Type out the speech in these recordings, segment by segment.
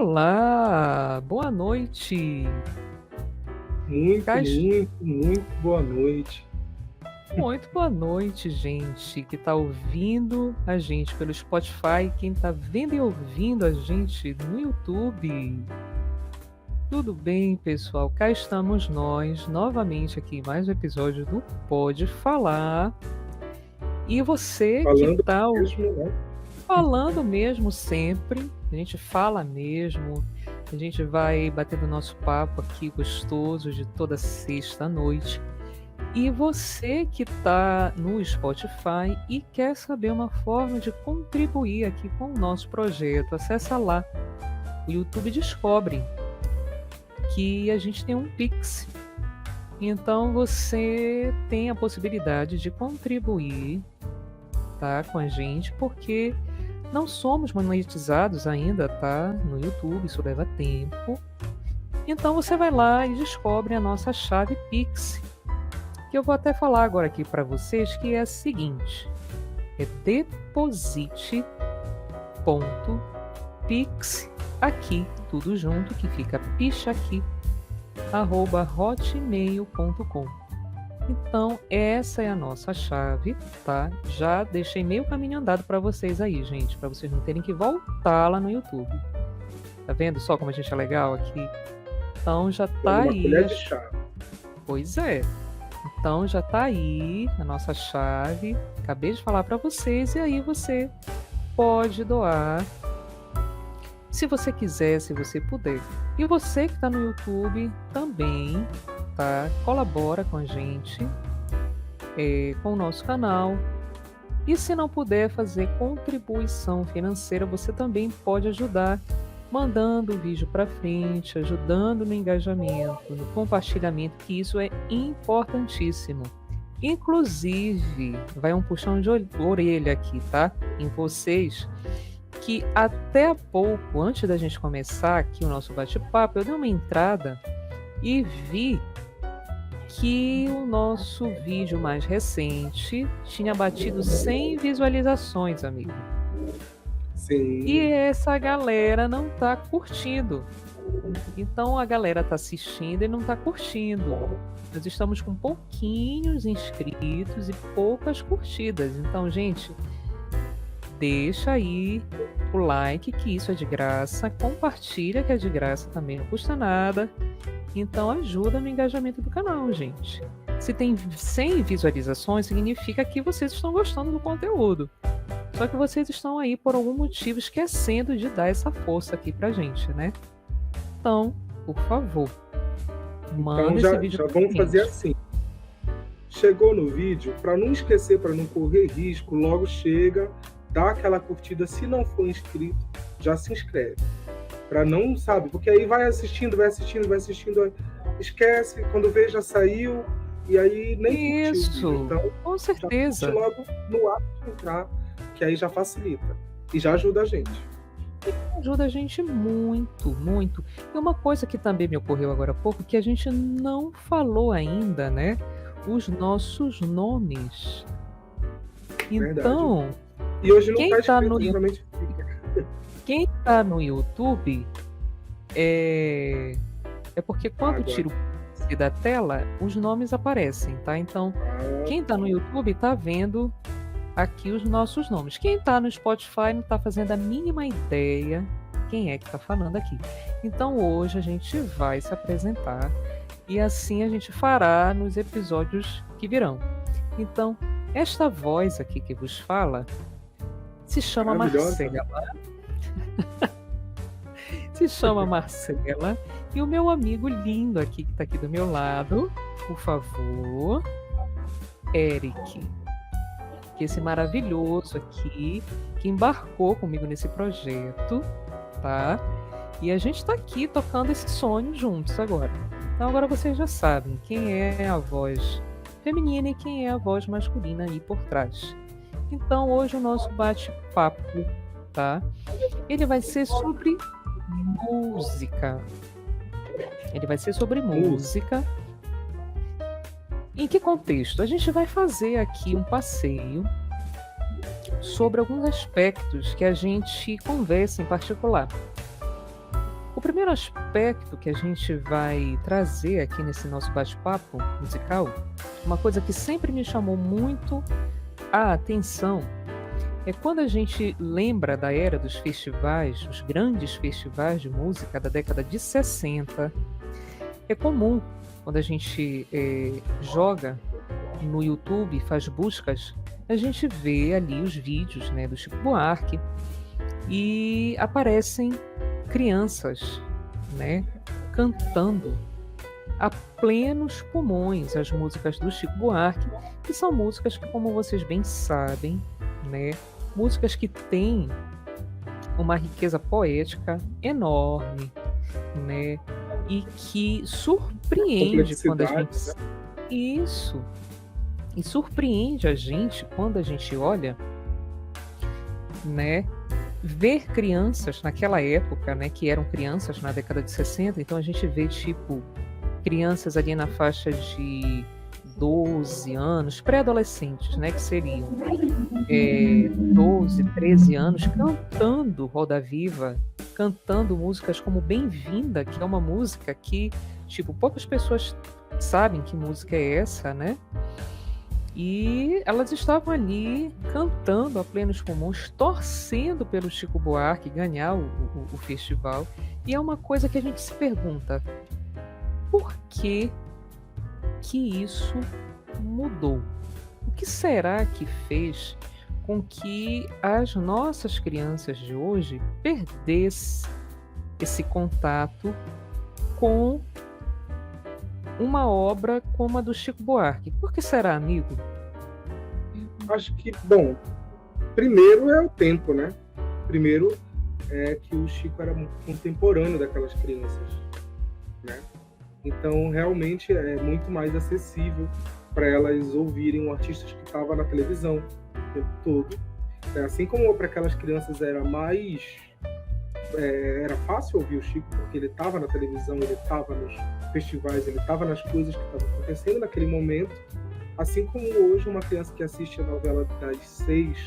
Olá, boa noite. Muito, Cá es- muito, muito boa noite. Muito boa noite, gente que está ouvindo a gente pelo Spotify, quem está vendo e ouvindo a gente no YouTube. Tudo bem, pessoal? Cá estamos nós, novamente aqui em mais um episódio do Pode Falar. E você que Falando está mesmo, né? falando mesmo sempre, a gente fala mesmo, a gente vai batendo nosso papo aqui gostoso de toda sexta à noite. E você que está no Spotify e quer saber uma forma de contribuir aqui com o nosso projeto, acessa lá, o YouTube Descobre, que a gente tem um Pix. Então você tem a possibilidade de contribuir, tá, com a gente, porque não somos monetizados ainda, tá? No YouTube, isso leva tempo. Então você vai lá e descobre a nossa chave Pix, que eu vou até falar agora aqui para vocês, que é a seguinte: é deposit.pix aqui, tudo junto, que fica pichaqui@hotmail.com. Então, essa é a nossa chave, tá? Já deixei meio caminho andado para vocês aí, gente, para vocês não terem que voltar lá no YouTube. Tá vendo só como a gente é legal aqui? Então já tá Uma aí. colher de chá. Pois é. Então já tá aí a nossa chave. Acabei de falar para vocês e aí você pode doar, se você quiser, se você puder. E você que está no YouTube também, tá? Colabora com a gente, com o nosso canal. E se não puder fazer contribuição financeira, você também pode ajudar mandando o vídeo para frente, ajudando no engajamento, no compartilhamento, que isso é importantíssimo. Inclusive, vai um puxão de orelha aqui, tá? Em vocês, que até há pouco, antes da gente começar aqui o nosso bate-papo, eu dei uma entrada e vi que o nosso vídeo mais recente tinha batido 100 visualizações, amigo. Sim. E essa galera não tá curtindo. Então a galera tá assistindo e não tá curtindo. Nós estamos com pouquinhos inscritos e poucas curtidas. Então, gente, deixa aí o like, que isso é de graça. Compartilha, que é de graça também, não custa nada. Então ajuda no engajamento do canal, gente. Se tem 100 visualizações, significa que vocês estão gostando do conteúdo. Só que vocês estão aí por algum motivo esquecendo de dar essa força aqui pra gente, né? Então, por favor, manda Então esse vídeo já pra vamos gente. fazer assim. Chegou no vídeo, para não esquecer, para não correr risco, logo chega, dá aquela curtida. Se não for inscrito, já se inscreve. Para não, sabe? Porque aí vai assistindo, esquece, quando vê já saiu, e aí nem curtiu o Isso, vídeo. Então, com já certeza. curte logo no ato de entrar, que aí já facilita. E já ajuda a gente. Ajuda a gente muito, muito. E uma coisa que também me ocorreu agora há pouco, que a gente não falou ainda, né? Os nossos nomes. Então, e hoje não quem tá tá escrito, no geralmente fica. quem tá no YouTube é porque quando Agora. tira o print da tela, os nomes aparecem, tá? Então, quem tá no YouTube tá vendo aqui os nossos nomes. Quem tá no Spotify não tá fazendo a mínima ideia quem é que tá falando aqui. Então, hoje a gente vai se apresentar e assim a gente fará nos episódios que virão. Então, esta voz aqui que vos fala se chama Marcela. Se chama Marcela. E o meu amigo lindo aqui, que está aqui do meu lado, por favor, Eric. Que esse maravilhoso aqui, que embarcou comigo nesse projeto, tá? E a gente está aqui tocando esse sonho juntos agora. Então agora vocês já sabem quem é a voz feminina e quem é a voz masculina aí por trás. Então hoje o nosso bate-papo, tá? Ele vai ser sobre música. Ele vai ser sobre música. Em que contexto? A gente vai fazer aqui um passeio sobre alguns aspectos que a gente conversa em particular. O primeiro aspecto que a gente vai trazer aqui nesse nosso bate-papo musical, uma coisa que sempre me chamou muito a atenção, é quando a gente lembra da era dos festivais, os grandes festivais de música da década de 60. É comum, quando a gente joga no YouTube, faz buscas, a gente vê ali os vídeos, né, do Chico Buarque e aparecem crianças, né, cantando a plenos pulmões as músicas do Chico Buarque, que são músicas que, como vocês bem sabem, né, músicas que têm uma riqueza poética enorme, né, e que surpreende quando a gente... Isso. E surpreende a gente quando a gente olha, né, ver crianças naquela época, né, que eram crianças na década de 60, então a gente vê, tipo, crianças ali na faixa de 12 anos, pré-adolescentes, né, que seriam 12, 13 anos, cantando Roda Viva, cantando músicas como Bem-vinda, que é uma música que, tipo, poucas pessoas sabem que música é essa, né? E elas estavam ali cantando a plenos pulmões, torcendo pelo Chico Buarque ganhar o festival. E é uma coisa que a gente se pergunta: por que isso mudou? O que será que fez com que as nossas crianças de hoje perdessem esse contato com uma obra como a do Chico Buarque? Por que será, amigo? Acho que, bom, primeiro é o tempo, né? Primeiro é que o Chico era contemporâneo daquelas crianças, né? Então, realmente é muito mais acessível para elas ouvirem um artista que estava na televisão o tempo todo. Assim como para aquelas crianças era fácil ouvir o Chico, porque ele estava na televisão, ele estava nos festivais, ele estava nas coisas que estavam acontecendo naquele momento. Assim como hoje uma criança que assiste a novela das 6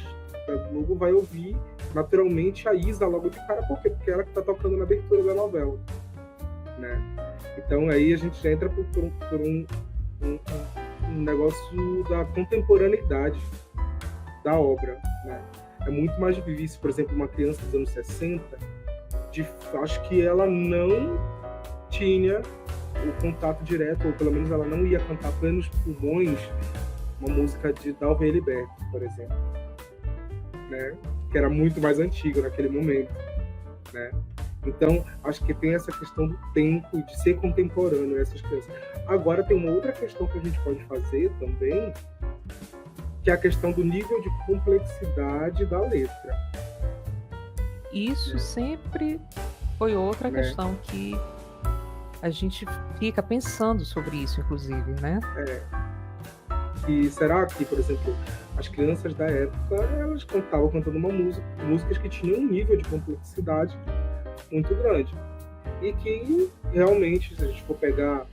da Globo vai ouvir naturalmente a Isa logo de cara. Por quê? Porque ela que está tocando na abertura da novela, né? Então aí a gente já entra por um negócio da contemporaneidade da obra, né? É muito mais difícil, por exemplo, uma criança dos anos 60, acho que ela não tinha o contato direto, ou pelo menos ela não ia cantar plenos pulmões uma música de Dalva Eliberto, por exemplo, né? Que era muito mais antigo naquele momento, né? Então, acho que tem essa questão do tempo, de ser contemporâneo essas crianças. Agora, tem uma outra questão que a gente pode fazer também, que é a questão do nível de complexidade da letra. Isso sempre foi outra questão que a gente fica pensando sobre isso, inclusive, né? E será que, por exemplo, as crianças da época, elas estavam cantando músicas que tinham um nível de complexidade muito grande. E que, realmente, se a gente for pegar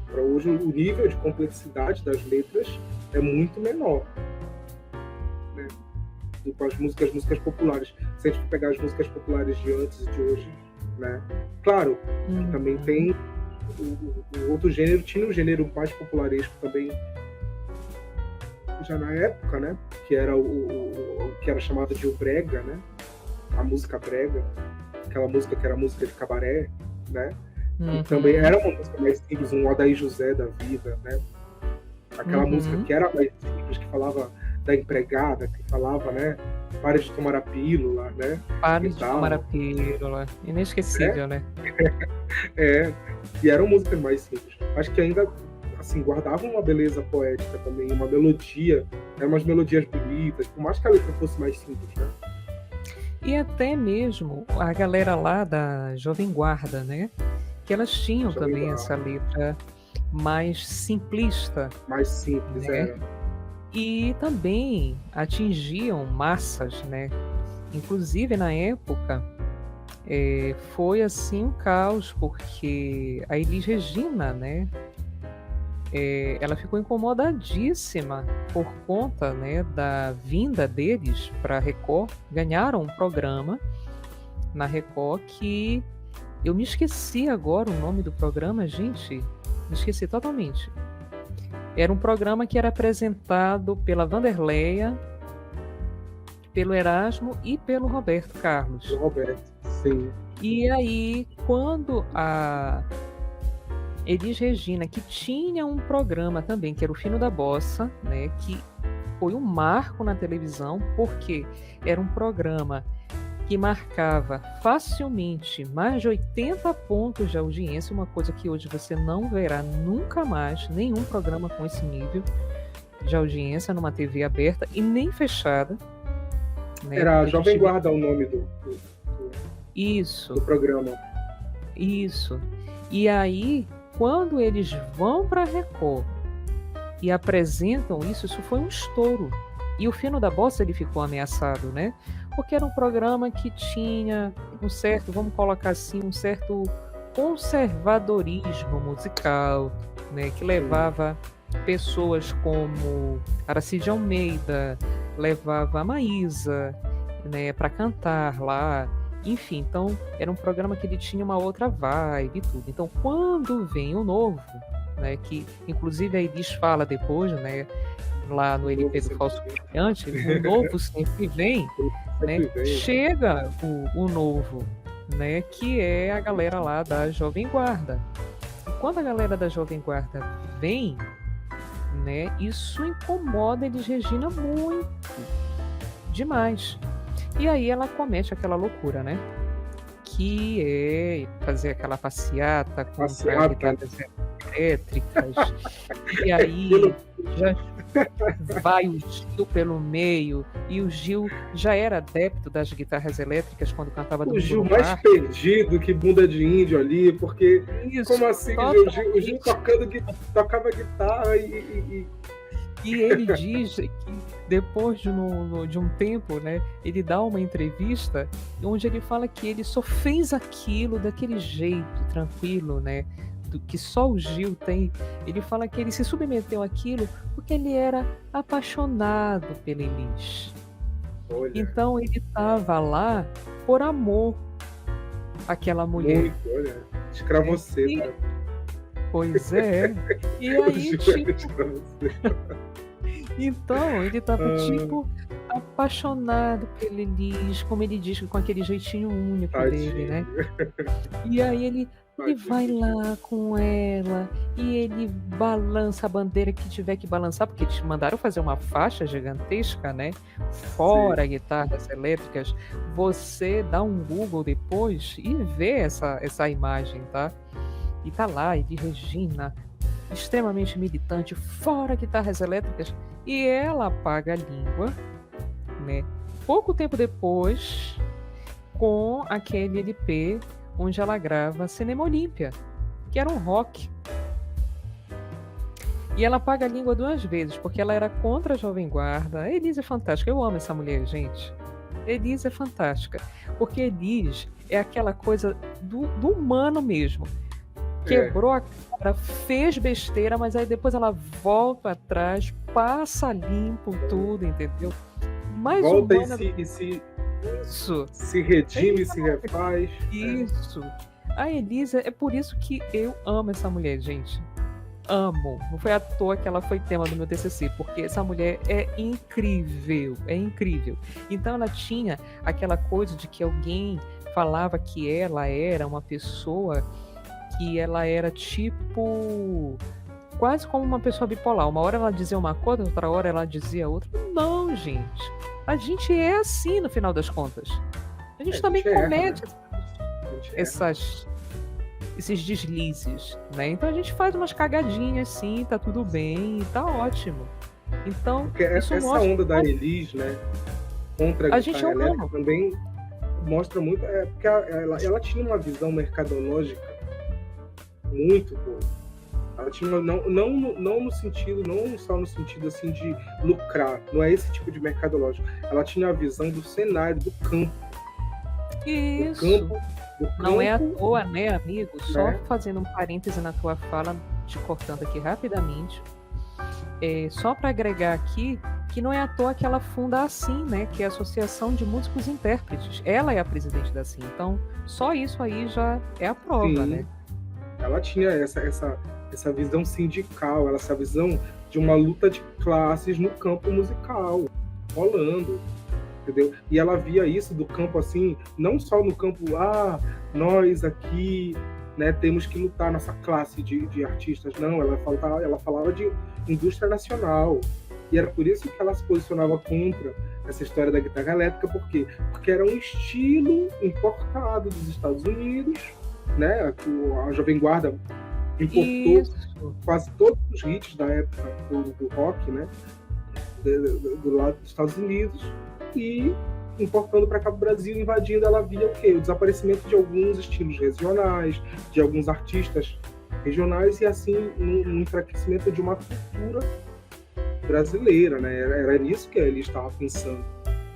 para hoje, o nível de complexidade das letras é muito menor, né, do que as músicas populares. Se a gente for pegar as músicas populares de antes e de hoje, né? Claro, que também tem o outro gênero, tinha um gênero mais popularesco também, já na época, né? Que era o que era chamado de o brega, né? A música brega, aquela música que era música de cabaré, né? E também era uma música mais simples, um Odaí José da vida, né? Aquela música que era mais simples, que falava da empregada, que falava, né? Pare de tomar a pílula, né? Pare de tomar a pílula. Inesquecível, né? E eram músicas mais simples. Acho que ainda, assim, guardavam uma beleza poética também, uma melodia, eram umas melodias bonitas, por mais que a letra fosse mais simples, né? E até mesmo a galera lá da Jovem Guarda, né? Que elas tinham também essa letra mais simplista. Mais simples, né? E também atingiam massas, né? Inclusive, na época, foi assim um caos, porque a Elis Regina, né? Ela ficou incomodadíssima por conta, né, da vinda deles para a Record. Ganharam um programa na Record que Eu me esqueci agora o nome do programa, gente. Me esqueci totalmente. Era um programa que era apresentado pela Wanderleia, pelo Erasmo e pelo Roberto Carlos. O Roberto, sim. E aí, quando a Elis Regina, que tinha um programa também, que era o Fino da Bossa, né, que foi um marco na televisão, porque era um programa que marcava facilmente mais de 80 pontos de audiência, uma coisa que hoje você não verá nunca mais, nenhum programa com esse nível de audiência numa TV aberta e nem fechada. Né? Era Jovem Guarda o nome do Isso. programa. Isso. E aí, quando eles vão para a Record e apresentam isso foi um estouro. E o Fino da Bossa ele ficou ameaçado, né? Porque era um programa que tinha um certo, vamos colocar assim, um certo conservadorismo musical, né? Que levava pessoas como Aracide Almeida, levava a Maísa, né, para cantar lá. Enfim, então era um programa que ele tinha uma outra vibe e tudo. Então, quando vem o novo, né, que inclusive a Elis fala depois, né, lá no LP do Falso Confiante, o novo sempre vem, né, chega o novo, né, que é a galera lá da Jovem Guarda. E quando a galera da Jovem Guarda vem, né, isso incomoda Elis Regina muito, demais. E aí ela comete aquela loucura, né? Que é fazer aquela passeata com guitarras elétricas. E aí já vai o Gil pelo meio. E o Gil já era adepto das guitarras elétricas quando cantava do O Gil mais perdido que bunda de índio ali, porque isso, como assim? O Gil tocava guitarra E ele diz que depois de um tempo, né, ele dá uma entrevista onde ele fala que ele só fez aquilo daquele jeito tranquilo, né, que só o Gil tem. Ele fala que ele se submeteu àquilo porque ele era apaixonado pela Elis. Então ele estava lá por amor àquela mulher. Muito, olha, escravoceta. Pois é. E aí, então, ele tava, tipo, apaixonado pela Elis, como ele diz, com aquele jeitinho único dele, né? E aí ele vai lá com ela e ele balança a bandeira que tiver que balançar, porque eles mandaram fazer uma faixa gigantesca, né? Fora guitarras elétricas. Você dá um Google depois e vê essa imagem, tá? E tá lá, Elis Regina, extremamente militante, fora guitarras elétricas, e ela apaga a língua, né? Pouco tempo depois, com aquele LP onde ela grava Cinema Olímpia, que era um rock. E ela apaga a língua 2 vezes, porque ela era contra a Jovem Guarda. A Elis é fantástica, eu amo essa mulher, gente. Elis é fantástica, porque Elis é aquela coisa do humano mesmo. Quebrou a cara, fez besteira, mas aí depois ela volta atrás, passa limpo tudo, entendeu? Mais volta humana... Isso. Se redime, se refaz. Isso. A Elisa, é por isso que eu amo essa mulher, gente. Amo. Não foi à toa que ela foi tema do meu TCC, porque essa mulher é incrível, é incrível. Então ela tinha aquela coisa de que alguém falava que ela era uma pessoa que ela era tipo quase como uma pessoa bipolar. Uma hora ela dizia uma coisa, outra hora ela dizia outra. Não, gente. A gente é assim no final das contas. A gente também comete esses deslizes, né? Então a gente faz umas cagadinhas, sim, tá tudo bem, tá ótimo. Então, porque essa onda da Elis, né, contra a guitarra elétrica também mostra muito, porque ela tinha uma visão mercadológica muito boa. Ela tinha não no sentido, não só no sentido assim de lucrar, não é esse tipo de mercadológico. Ela tinha a visão do cenário, do campo. Isso. Do campo, não é à toa, né, amigo? Só fazendo um parêntese na tua fala, te cortando aqui rapidamente. Só para agregar aqui, que não é à toa que ela funda a ASSIM, né, que é a Associação de Músicos e Intérpretes. Ela é a presidente da ASSIM, então só isso aí já é a prova, Sim, né? ela tinha essa visão sindical, essa visão de uma luta de classes no campo musical, rolando, entendeu? E ela via isso do campo assim, não só no campo, nós aqui, né, temos que lutar nossa classe de artistas, não, ela falava de indústria nacional. E era por isso que ela se posicionava contra essa história da guitarra elétrica, por quê? Porque era um estilo importado dos Estados Unidos, né? A Jovem Guarda importou quase todos os hits da época do rock, né? Do lado dos Estados Unidos, e importando para cá o Brasil, invadindo, ela via o quê? O desaparecimento de alguns estilos regionais, de alguns artistas regionais, e assim um enfraquecimento de uma cultura brasileira, né? Era nisso que ele estava pensando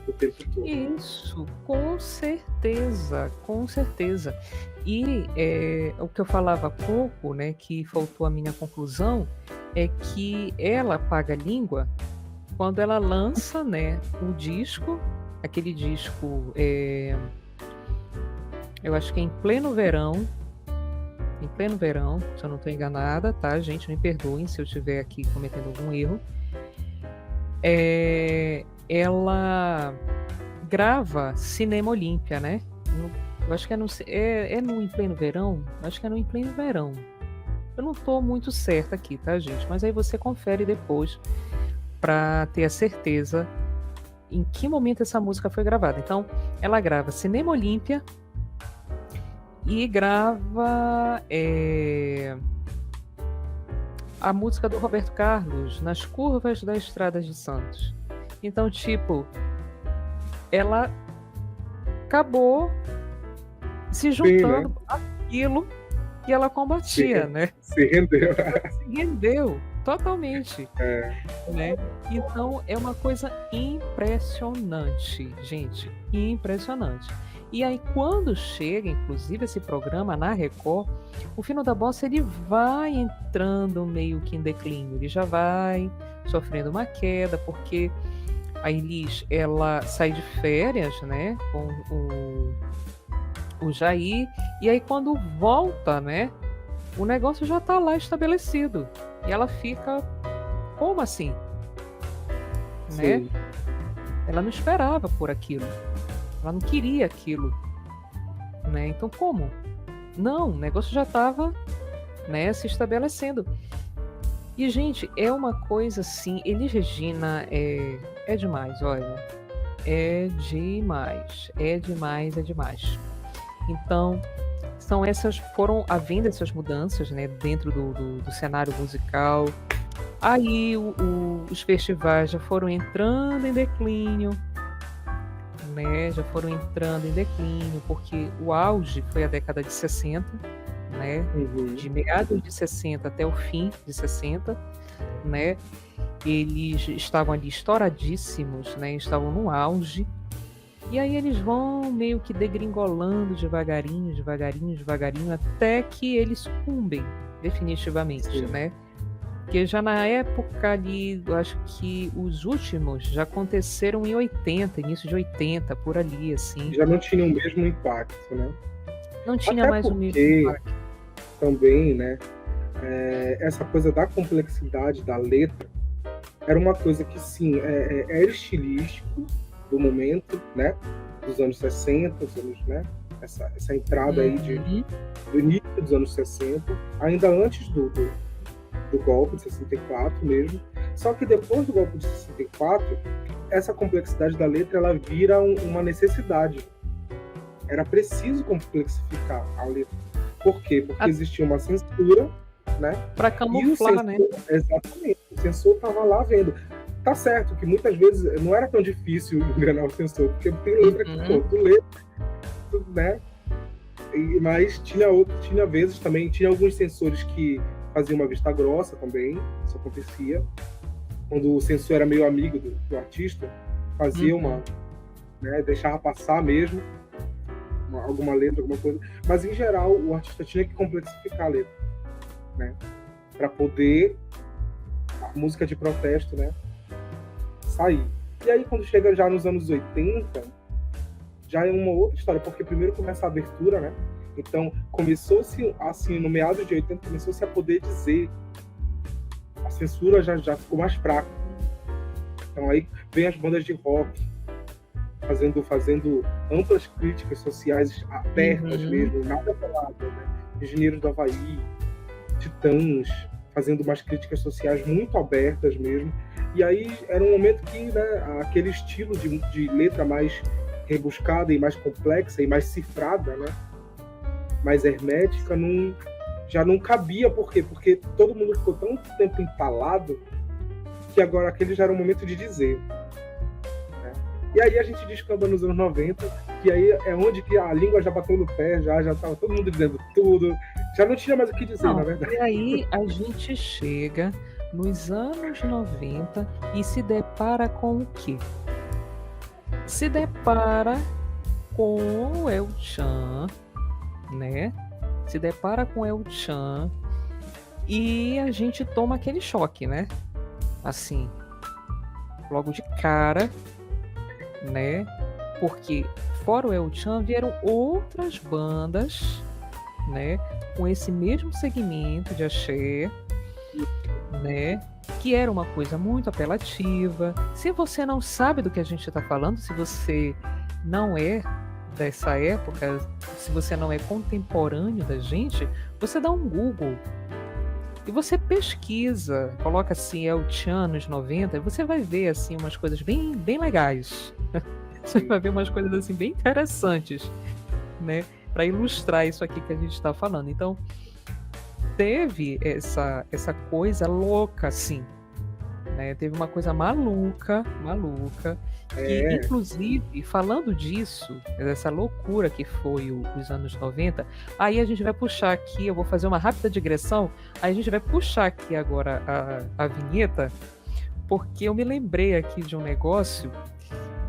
o tempo todo. Isso, com certeza, com certeza. E o que eu falava há pouco, né, que faltou a minha conclusão, é que ela paga a língua quando ela lança, né, o disco, aquele disco, eu acho que é em pleno verão, se eu não estou enganada, tá, gente, me perdoem se eu estiver aqui cometendo algum erro. Ela grava Cinema Olímpia, né? Eu acho que é no em pleno verão? Acho que é no em pleno verão. Eu não estou muito certa aqui, tá, gente? Mas aí você confere depois para ter a certeza em que momento essa música foi gravada. Então, ela grava Cinema Olímpia e grava a música do Roberto Carlos, Nas Curvas da Estrada de Santos. Então, tipo, ela acabou se juntando àquilo que ela combatia, né? Se rendeu. Ela se rendeu totalmente. Né? Então, é uma coisa impressionante, gente. Impressionante. E aí, quando chega, inclusive, esse programa na Record, o Fino da Bossa, ele vai entrando meio que em declínio. Ele já vai sofrendo uma queda, porque a Elis, ela sai de férias, né, com o Jair, e aí quando volta, né, o negócio já tá lá estabelecido. E ela fica, como assim? Né? Ela não esperava por aquilo. Ela não queria aquilo, né? Então, como? Não, o negócio já estava, né, se estabelecendo. E, gente, é uma coisa assim... Elis Regina é demais, olha. É demais. É demais, é demais. Então, foram havendo essas mudanças, né, dentro do cenário musical. Aí, os festivais já foram entrando em declínio, né, já foram entrando em declínio, porque o auge foi a década de 60, né, de meados de 60 até o fim de 60, né, eles estavam ali estouradíssimos, né, estavam no auge, e aí eles vão meio que degringolando devagarinho, até que eles sucumbem definitivamente, né. Porque já na época ali, eu acho que os últimos já aconteceram em 80, início de 80, por ali, assim. Já não tinha o mesmo impacto, né? Não tinha mais o mesmo impacto. Também, né, essa coisa da complexidade da letra era uma coisa que, sim, era estilístico do momento, né, dos anos 60, dos anos, né, essa entrada aí do início dos anos 60, ainda antes do golpe de 64 mesmo. Só que depois do golpe de 64, essa complexidade da letra, ela vira uma necessidade. Era preciso complexificar a letra. Por quê? Porque existia uma censura, né? Para camuflar, né? Exatamente. O censor estava lá vendo. Tá certo que muitas vezes não era tão difícil enganar o censor, porque tem letra que tu lê, né? Mas tinha vezes também, tinha alguns censores que fazia uma vista grossa também, isso acontecia. Quando o censor era meio amigo do artista, fazia né, deixava passar mesmo alguma letra, alguma coisa. Mas, em geral, o artista tinha que complexificar a letra, né? Para poder a música de protesto, né, sair. E aí, quando chega já nos anos 80, já é uma outra história, porque primeiro começa a abertura, né? Então, começou-se, assim, no meados de 80, começou-se a poder dizer. A censura já ficou mais fraca. Então, aí vem as bandas de rock, fazendo amplas críticas sociais abertas mesmo, nada falado, né? Engenheiros do Havaí, Titãs, fazendo umas críticas sociais muito abertas mesmo. E aí era um momento que, né, aquele estilo de letra mais rebuscada e mais complexa e mais cifrada, né, mais hermética, já não cabia. Por quê? Porque todo mundo ficou tanto tempo entalado que agora aquele já era o momento de dizer. Né? E aí a gente descamba nos anos 90, que aí é onde que a língua já bateu no pé, já estava todo mundo dizendo tudo, já não tinha mais o que dizer, na verdade. E aí a gente chega nos anos 90 e se depara com o quê? Se depara com o El Chan, né? Se depara com o El Chan e a gente toma aquele choque, né? Assim, logo de cara, né? Porque fora o El Chan vieram outras bandas, né? Com esse mesmo segmento de axé, né? Que era uma coisa muito apelativa. Se você não sabe do que a gente está falando, se você não é dessa época, se você não é contemporâneo da gente, você dá um Google e você pesquisa, coloca assim El Chan anos 90, e você vai ver assim umas coisas bem, bem legais. Você vai ver umas coisas assim bem interessantes, né? Para ilustrar isso aqui que a gente está falando. Então, teve essa coisa louca, assim, né? Teve uma coisa maluca, que, inclusive, falando disso, dessa loucura que foi os anos 90, aí a gente vai puxar aqui, eu vou fazer uma rápida digressão, aí a gente vai puxar aqui agora a vinheta, porque eu me lembrei aqui de um negócio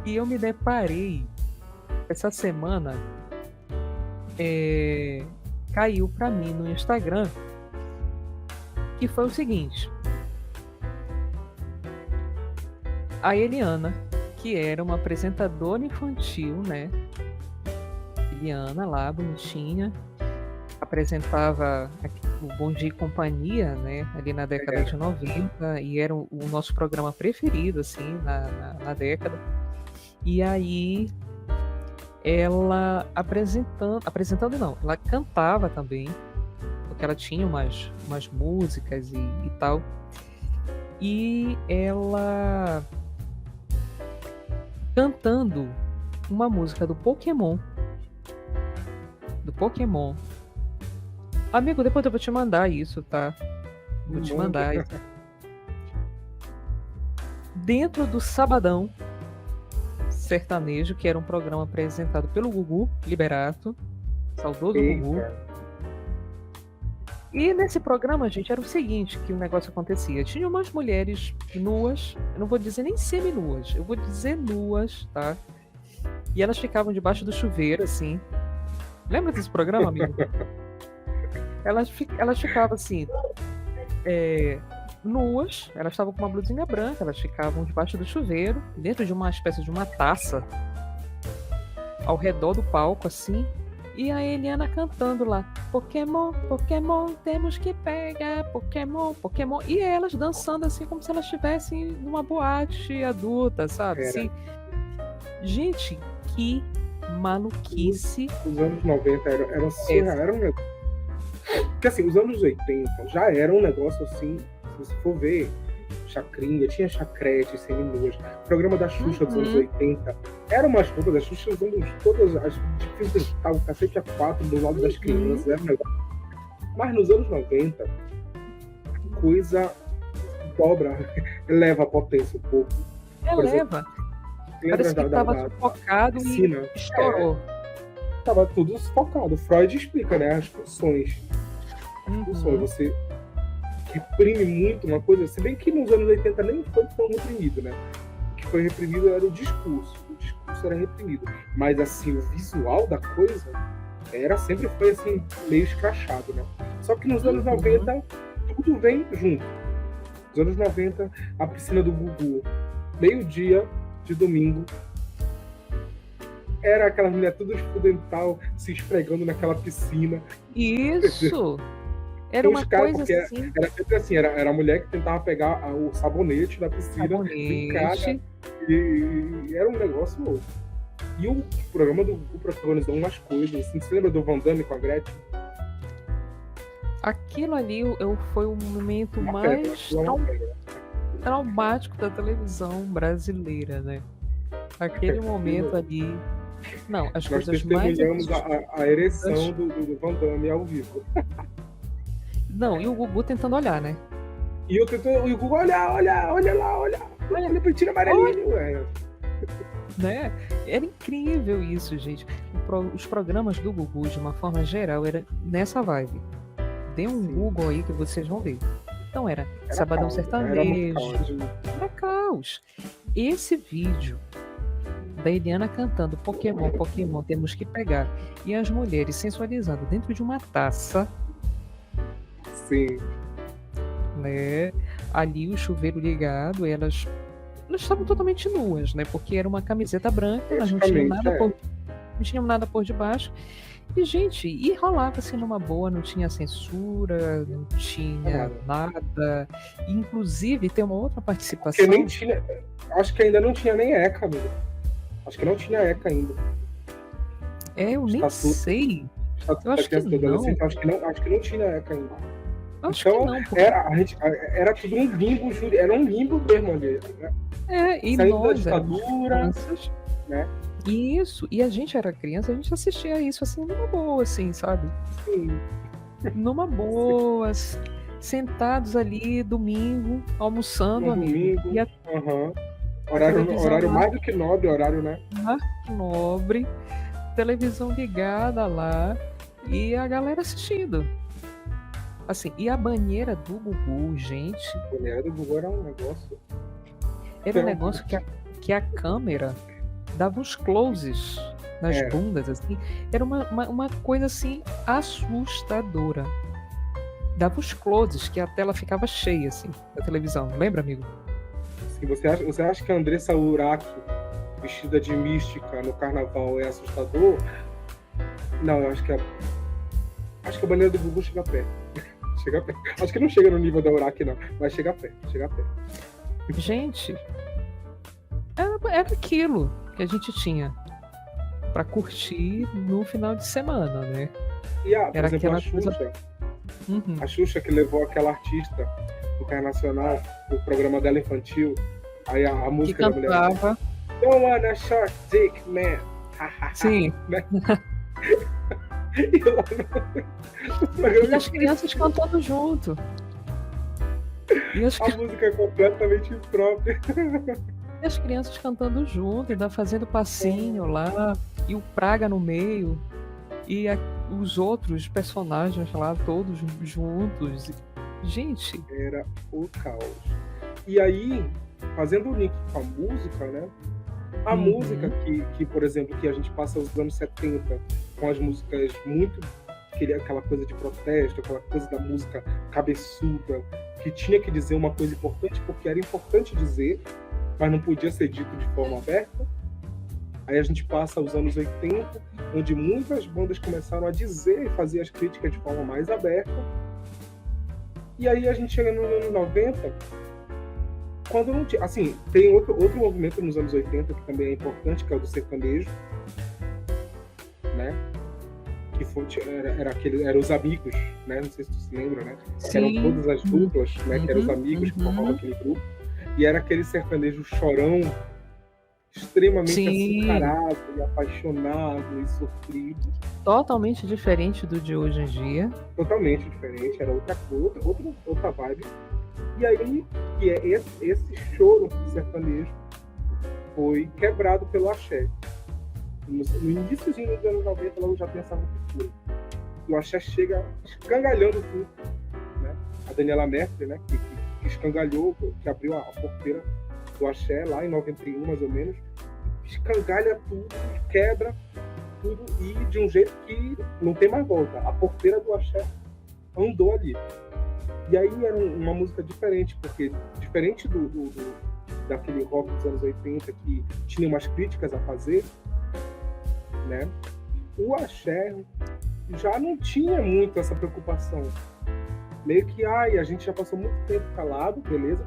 e eu me deparei essa semana, caiu para mim no Instagram, que foi o seguinte: a Eliana, que era uma apresentadora infantil, né? Eliana lá, bonitinha, apresentava o Bom Dia e Companhia, né? Ali na década de 90, e era o nosso programa preferido, assim, na década. E aí ela apresentando não, ela cantava também, porque ela tinha umas músicas e tal. E ela cantando uma música do Pokémon. Amigo, depois eu vou te mandar isso, tá? Vou te mandar isso. Dentro do Sabadão Sertanejo, que era um programa apresentado pelo Gugu Liberato, saudoso Gugu. E nesse programa, gente, era o seguinte que o negócio acontecia. Tinha umas mulheres nuas, eu não vou dizer nem semi-nuas, eu vou dizer nuas, tá? E elas ficavam debaixo do chuveiro, assim. Lembra desse programa, amigo? Elas ficavam assim, nuas, elas estavam com uma blusinha branca, elas ficavam debaixo do chuveiro, dentro de uma espécie de uma taça, ao redor do palco, assim. E a Eliana cantando lá, Pokémon, Pokémon, temos que pegar, Pokémon, Pokémon. E elas dançando assim, como se elas estivessem numa boate adulta, sabe? Assim, gente, que maluquice. Os anos 90 era surreal, era um negócio. Porque assim, os anos 80 já era um negócio assim, se você for ver, chacrinha, tinha chacrete, seminuas. O programa da Xuxa dos anos 80 era umas roupas da Xuxa usando todas as difíceis, o cacete A4 do lado das crianças, era um negócio. Mas nos anos 90, a coisa dobra, eleva a potência um pouco. Eleva. Parece que estava sufocado e estourou. Estava tudo sufocado. Freud explica, né, as funções. Você reprime muito uma coisa, se bem que nos anos 80 nem foi tão reprimido, né? O que foi reprimido era o discurso era reprimido, mas assim, o visual da coisa sempre foi assim, meio escrachado, né? Só que nos anos 90 tudo vem junto. Nos anos 90, a piscina do Gugu, meio-dia de domingo. Era aquela mulher toda estudental se esfregando naquela piscina. Isso! Era Os uma caras, coisa porque assim, era sempre assim, era a mulher que tentava pegar o sabonete da piscina do cara, sabonete. e era um negócio louco. E o programa protagonizou umas coisas, assim, você lembra do Van Damme com a Gretchen? Aquilo ali foi o momento Uma pedra, mais aquilo é uma pedra. traumático da televisão brasileira, né? Aquele momento ali. Não, as Nós coisas mais. testemunhamos a ereção do Van Damme ao vivo. Não, e o Gugu tentando olhar, né? E o Gugu, olha pra tira amarelinho, velho. Né? Era incrível isso, gente. Os programas do Gugu, de uma forma geral, era nessa vibe. Dê um Sim. Google aí que vocês vão ver. Então era Era Sabadão caos, era Sertanejo, muito caos. era caos. Esse vídeo da Eliana cantando Pokémon, Pokémon, temos que pegar, e as mulheres sensualizando dentro de uma taça, Sim. né? Ali o chuveiro ligado, elas estavam totalmente nuas, né? Porque era uma camiseta branca, elas não tinham Praticamente, não tinham nada por debaixo. E, gente, e rolava assim numa boa, não tinha censura, não tinha nada. Inclusive, tem uma outra Porque participação. nem tinha. Acho que ainda não tinha nem ECA, amigo. Acho que não tinha ECA ainda. Eu nem sei. Eu acho que não. Acho que não tinha ECA ainda. Acho Então, que não. Porque... era tudo um limbo, era um limbo mesmo ali. Né? E saindo nós da ditadura, crianças, né? Isso, e a gente era criança, a gente assistia isso assim numa boa, assim, sabe? Sim. Numa boa, sentados ali, domingo, almoçando, amigo. Domingo, E a horário mais do que nobre, horário, né? Nobre, televisão ligada lá, e a galera assistindo. Assim, e a banheira do Gugu, gente. A banheira do Gugu era um negócio. Era um negócio que a câmera dava uns closes nas bundas, assim. Era uma coisa, assim, assustadora. Dava uns closes, que a tela ficava cheia, assim, da televisão. Lembra, amigo? Sim, você acha que a Andressa Urach, vestida de mística no carnaval, é assustador? Não, eu acho que a banheira do Gugu chega perto. Chega perto. Acho que não chega no nível da Urach, não, mas chega perto. Gente, era aquilo que a gente tinha pra curtir no final de semana, né? E era por exemplo, aquela coisa. A Xuxa que levou aquela artista internacional pro programa dela infantil, aí a música que da cantava... mulher. Don't wanna short dick, man. Sim. E as crianças cantando junto. A música é completamente imprópria. E as crianças cantando junto, ainda fazendo passinho lá, e o Praga no meio, e os outros personagens lá, todos juntos. Gente... Era o caos. E aí, fazendo o link com a música, né? A música que, por exemplo, que a gente passa os anos 70 com as músicas muito... aquela coisa de protesto, aquela coisa da música cabeçuda, que tinha que dizer uma coisa importante porque era importante dizer, mas não podia ser dito de forma aberta. Aí a gente passa os anos 80, onde muitas bandas começaram a dizer e fazer as críticas de forma mais aberta. E aí a gente chega no ano 90, quando não tinha... Assim, tem outro movimento nos anos 80 que também é importante, que é o do sertanejo, né? Que foi, era os amigos, né? Não sei se tu se lembra, né? Que eram todas as duplas, né? Que eram os amigos que formavam aquele grupo. E era aquele sertanejo chorão, extremamente açucarado e apaixonado e sofrido. Totalmente diferente do de hoje em dia. Totalmente diferente, era outra vibe. E aí, esse choro sertanejo foi quebrado pelo axé. No iníciozinho dos anos 90, logo já tem essa ruptura. E o axé chega escangalhando tudo. Né? A Daniela Mercury, né, que escangalhou, que abriu a porteira do axé lá em 91, mais ou menos, escangalha tudo, quebra tudo, e de um jeito que não tem mais volta. A porteira do axé andou ali. E aí era uma música diferente, porque diferente daquele rock dos anos 80 que tinha umas críticas a fazer, né? O axé já não tinha muito essa preocupação. Meio que, a gente já passou muito tempo calado, beleza?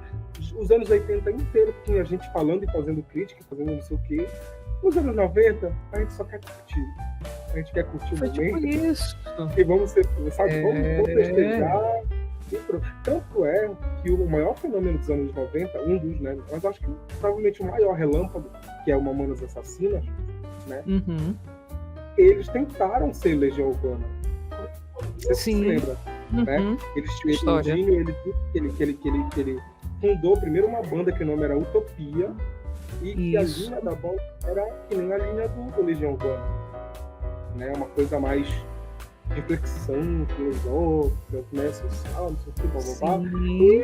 Os anos 80 inteiro tinha gente falando e fazendo crítica, fazendo não sei o quê. Os anos 90, a gente só quer curtir. A gente quer curtir o Foi tipo momento. isso. E vamos ser, sabe, vamos festejar. Tanto é que o maior fenômeno dos anos 90, um dos, né? Mas acho que provavelmente o maior relâmpago, que é o Mamonas Assassinas, né? Uhum. Eles tentaram ser Legião Urbana. Você se Sim. lembra, né? Uhum. Eles tinham História. ele que ele fundou primeiro uma banda que o nome era Utopia e que a Isso. linha da banda era que nem a linha do Legião Urbana, né? Uma coisa mais reflexão filosófica, né? Social, não sei o que, blá, blá, blá. Sim.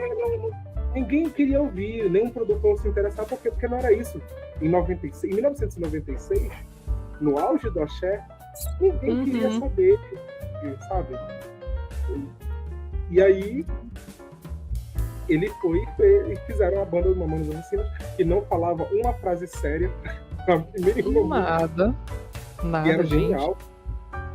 E ninguém queria ouvir, nenhum produtor se interessava, porque não era isso. Em 1996, no auge do axé, ninguém queria saber, sabe? E aí ele foi e fizeram a banda do Mamonas Assassinas, que não falava uma frase séria em nenhum momento. Nada, E era gente. genial.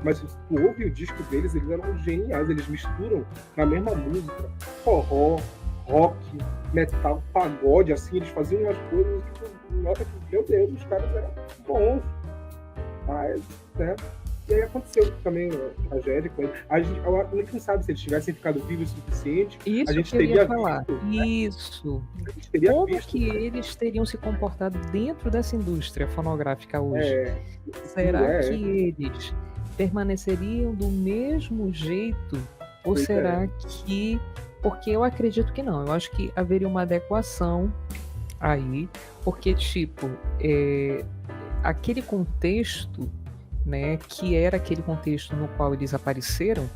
Mas tu ouve o disco deles, eles eram geniais. Eles misturam na mesma música forró, rock, metal, pagode, assim. Eles faziam umas coisas que tu nota que, meu Deus, os caras eram bons. Mas, né? E aí aconteceu também a tragédia com ele. Ninguém sabe se eles tivessem ficado vivos o suficiente. Isso a gente que eu ia teria falar. visto, né? Isso. A gente teria Como visto, que eles teriam se comportado dentro dessa indústria fonográfica hoje? Será que eles permaneceriam do mesmo jeito? Ou Pois será que... Porque eu acredito que não. Eu acho que haveria uma adequação aí. Porque, tipo, aquele contexto, né, que era aquele contexto no qual eles apareceram,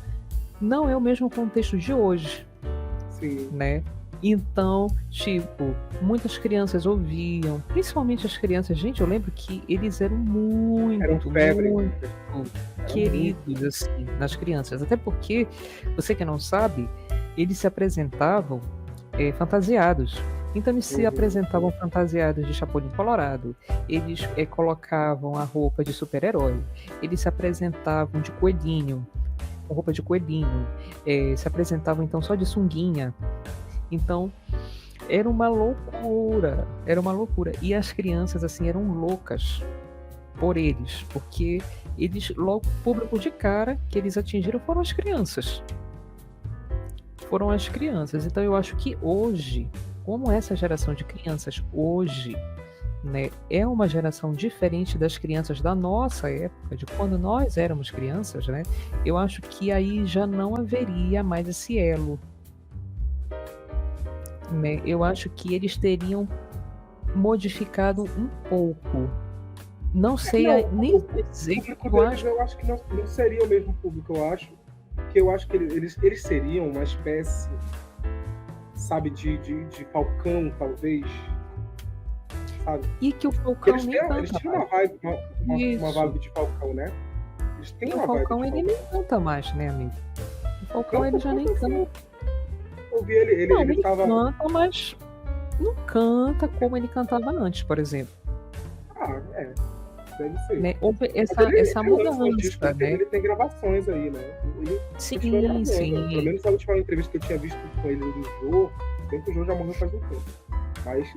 não é o mesmo contexto de hoje. Sim. Né? Então, tipo, muitas crianças ouviam, principalmente as crianças. Gente, eu lembro que eles eram muito queridos, assim, nas crianças. Até porque, você que não sabe, eles se apresentavam fantasiados. Então, eles se apresentavam fantasiados de Chapolin Colorado. Eles colocavam a roupa de super-herói. Eles se apresentavam de coelhinho, com roupa de coelhinho. Se apresentavam, então, só de sunguinha. Então, era uma loucura. E as crianças, assim, eram loucas por eles. Porque eles, logo, o público de cara que eles atingiram foram as crianças. Então, eu acho que hoje, como essa geração de crianças hoje, né, é uma geração diferente das crianças da nossa época, de quando nós éramos crianças, né? Eu acho que aí já não haveria mais esse elo. Né? Eu acho que eles teriam modificado um pouco. Não sei nem dizer que eu acho. Eu acho que não seria o mesmo público, eu acho que eles seriam uma espécie, sabe, de Falcão, talvez. Sabe? E que o Falcão eles tinham uma vibe de Falcão, né? Eles têm uma vibe de Falcão. Ele nem canta mais, né, amigo? O Falcão ele já nem canta. Eu vi ele tava... canta, mas não canta como ele cantava antes, por exemplo. Deve ser. Né? Houve essa mudança, né? Ele tem gravações aí, né? Sim. Pelo menos a última entrevista que eu tinha visto com ele no Jô, bem que o Jô já morreu faz um tempo. Mas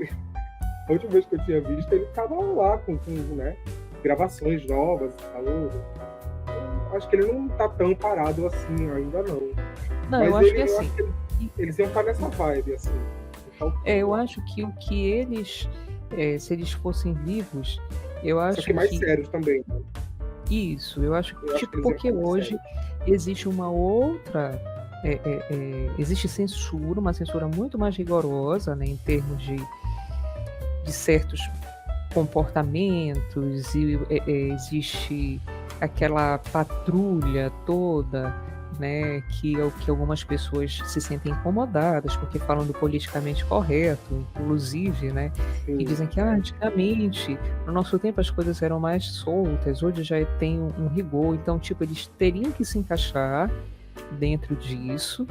a última vez que eu tinha visto, ele tava lá com né, gravações novas e tal. Eu acho que ele não tá tão parado assim ainda, não. Não, mas eu acho que assim... Eles iam estar nessa vibe, assim. Eu acho que o que eles... se eles fossem vivos, eu acho Só que mais sérios também. Né? Isso, eu acho que porque hoje existe uma outra... existe censura, uma censura muito mais rigorosa, né, em termos de certos comportamentos, e existe aquela patrulha toda, né, que algumas pessoas se sentem incomodadas porque falam do politicamente correto, inclusive, né, e dizem que antigamente, no nosso tempo, as coisas eram mais soltas, hoje já tem um rigor, então, tipo, eles teriam que se encaixar dentro disso,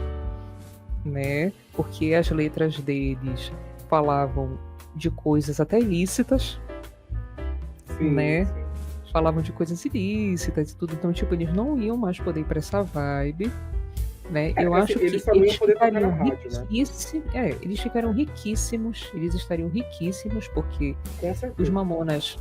né, porque as letras deles falavam de coisas até ilícitas, Sim, né? sim. Falavam de coisas ilícitas e tudo, então, tipo, eles não iam mais poder ir pra essa vibe, né? Eu Assim, acho eles que só não eles iam poder tocar na ficariam rádio, né? riquíssimos, eles ficariam riquíssimos, eles estariam riquíssimos, porque Com os certeza. Mamonas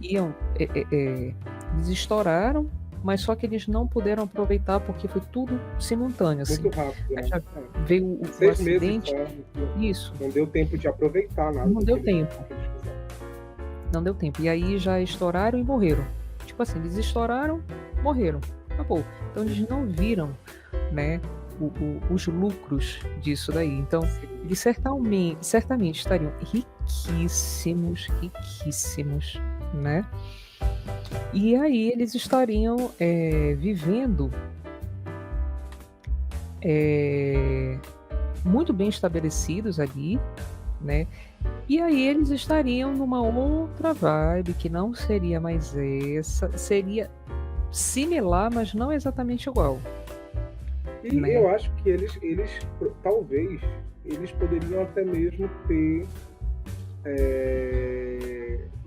iam, eles estouraram, mas só que eles não puderam aproveitar porque foi tudo simultâneo, assim. Muito rápido, Aí né? já veio o 6 meses acidente, só, isso, não deu tempo de aproveitar nada não do deu que eles tempo, fizeram. não deu tempo. E aí já estouraram e morreram. Tipo assim, eles estouraram, morreram, acabou. Então eles não viram, né, os lucros disso daí. Então Sim. eles certamente estariam riquíssimos, né? E aí eles estariam vivendo muito bem estabelecidos ali, né? E aí eles estariam numa outra vibe que não seria mais essa, seria similar, mas não exatamente igual, E né? eu acho que eles talvez, eles poderiam até mesmo ter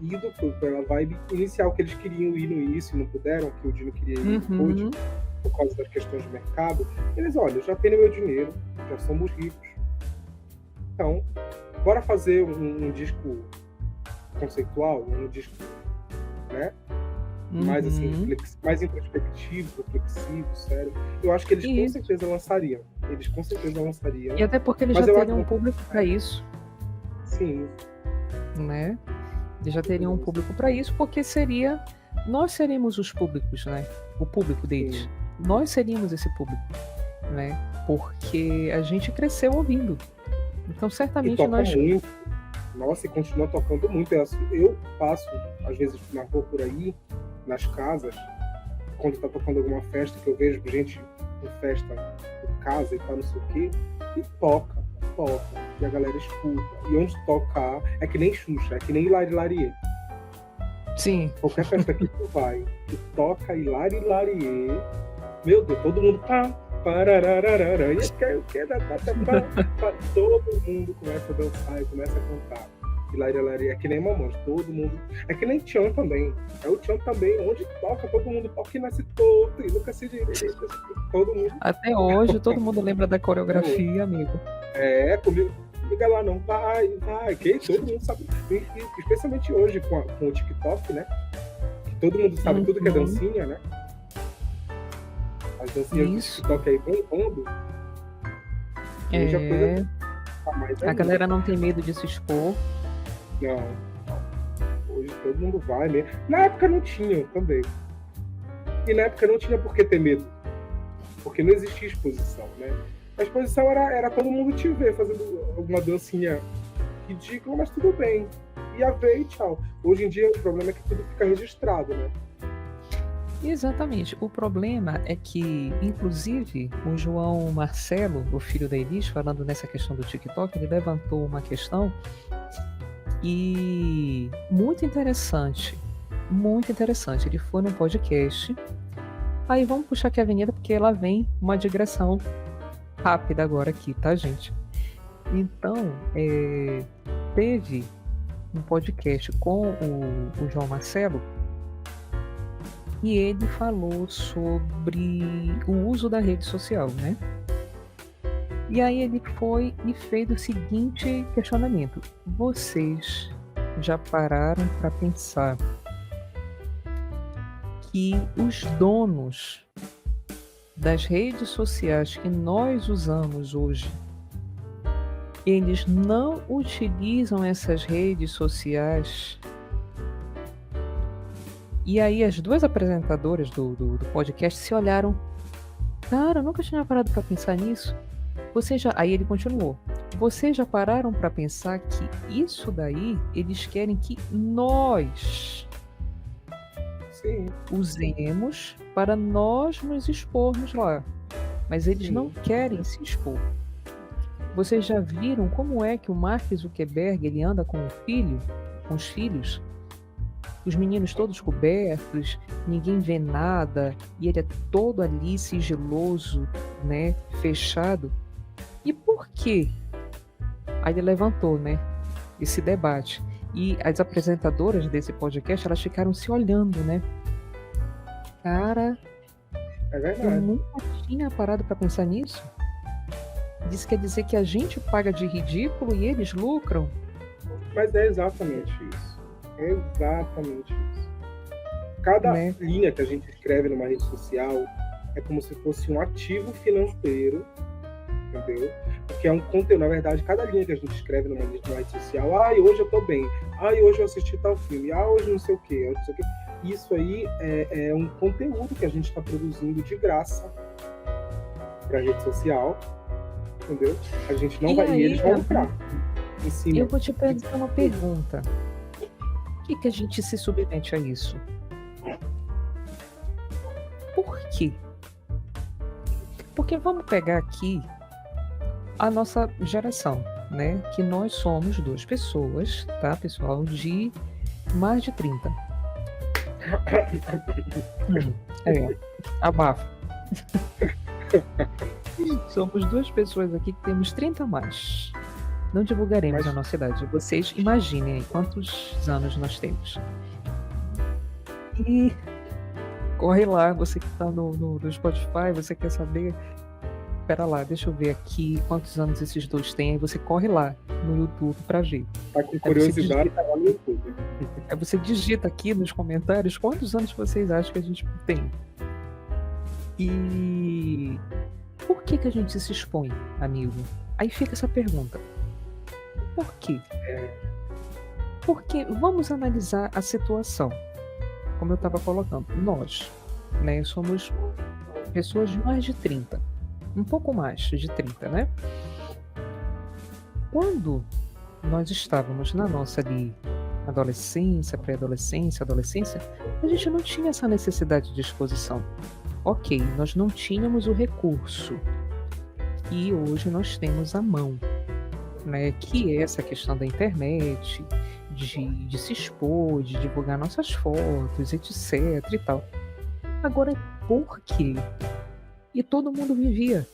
ido pela vibe inicial que eles queriam ir no início e não puderam, que o Dino queria ir depois, por causa das questões de mercado. Eles, olha, já tenho meu dinheiro, já somos ricos, então bora fazer um disco conceitual, um disco, né? Mais assim, mais introspectivo, reflexivo, sério. Eu acho que eles com certeza lançariam. Eles com certeza lançariam. E até porque eles já teriam um público para isso. Sim. Né? Eles já teriam um público para isso, porque nós seríamos os públicos, né? O público deles. Sim. Nós seríamos esse público, né? Porque a gente cresceu ouvindo. Então certamente nós. Muito. Nossa, e continua tocando muito. Eu passo, às vezes, na rua por aí, nas casas, quando tá tocando alguma festa, que eu vejo gente em festa em casa e tal, não sei o quê, e toca, e a galera escuta. E onde tocar, é que nem Xuxa, é que nem Hilari Larie. Sim. Qualquer festa que tu vai, que toca Hilari Larie, meu Deus, todo mundo pararararara, todo mundo começa a dançar e começa a cantar. Hilari é que nem Mamonas, todo mundo. É que nem Tchan também. É o Tchan também, onde toca, todo mundo toca e nasce torto, e nunca se direita. Todo mundo. Até hoje, todo mundo lembra da coreografia, amigo. Comigo. Liga lá, não, vai, que todo mundo sabe. Especialmente hoje com o TikTok, né? Que todo mundo sabe tudo que é dancinha, né? As dancinhas do TikTok aí bombando. Hoje a coisa tá mais a galera não tem medo de se expor. Não. Hoje todo mundo vai mesmo. Na época não tinha também. E na época não tinha por que ter medo. Porque não existia exposição, né? A exposição era todo mundo te ver fazendo alguma dancinha ridícula, mas tudo bem. Ia ver e tchau. Hoje em dia o problema é que tudo fica registrado, né? Exatamente. O problema é que, inclusive, o João Marcelo, o filho da Elis, falando nessa questão do TikTok, ele levantou uma questão e muito interessante. Ele foi num podcast. Aí vamos puxar aqui a avenida, porque ela vem uma digressão rápida agora aqui, tá, gente? Então, teve um podcast com o João Marcelo e ele falou sobre o uso da rede social, né? E aí ele foi e fez o seguinte questionamento: vocês já pararam para pensar que os donos das redes sociais que nós usamos hoje, eles não utilizam essas redes sociais? E aí as duas apresentadoras do podcast se olharam. Cara, eu nunca tinha parado para pensar nisso. Aí ele continuou. Vocês já pararam para pensar que isso daí eles querem que nós usemos para nós nos expormos lá. Mas eles não querem se expor. Vocês já viram como é que o Mark Zuckerberg ele anda com os filhos? Os meninos todos cobertos, ninguém vê nada, e ele é todo ali sigiloso, né, fechado. E por quê? Aí ele levantou, né? esse debate. E as apresentadoras desse podcast, elas ficaram se olhando, né? Cara, É eu verdade. nunca tinha parado para pensar nisso. Isso quer dizer que a gente paga de ridículo e eles lucram? Mas é exatamente isso. É exatamente isso. Cada Né? linha que a gente escreve numa rede social é como se fosse um ativo financeiro, entendeu? Porque é um conteúdo, na verdade, cada linha que a gente escreve numa rede social, hoje eu tô bem, hoje eu assisti tal filme, hoje não sei o quê, não sei o quê. Isso aí é um conteúdo que a gente está produzindo de graça para a rede social, entendeu? A gente não E vai, e aí, eles vão lucrar em cima. eu vou te fazer uma pergunta. Por que a gente se submete a isso? Por quê? Porque vamos pegar aqui a nossa geração, né? Que nós somos 2 pessoas, tá, pessoal, de mais de 30. Abafa. Somos 2 pessoas aqui que temos 30 a mais. Não divulgaremos a nossa idade. Vocês imaginem aí quantos anos nós temos. E corre lá, você que está no Spotify, você quer saber? Pera lá, deixa eu ver aqui quantos anos esses 2 têm. Aí você corre lá no YouTube para ver. Tá com curiosidade, tá lá no YouTube. Aí você digita aqui nos comentários quantos anos vocês acham que a gente tem. E por que a gente se expõe, amigo? Aí fica essa pergunta. Por quê? Porque vamos analisar a situação. Como eu estava colocando, nós, né, somos pessoas de mais de 30. Um pouco mais de 30, né? Quando nós estávamos na nossa ali adolescência, pré-adolescência, adolescência, a gente não tinha essa necessidade de exposição. Ok, nós não tínhamos o recurso e hoje nós temos à mão, né? Que é essa questão da internet, de se expor, de divulgar nossas fotos, etc e tal. Agora, por quê? E todo mundo vivia.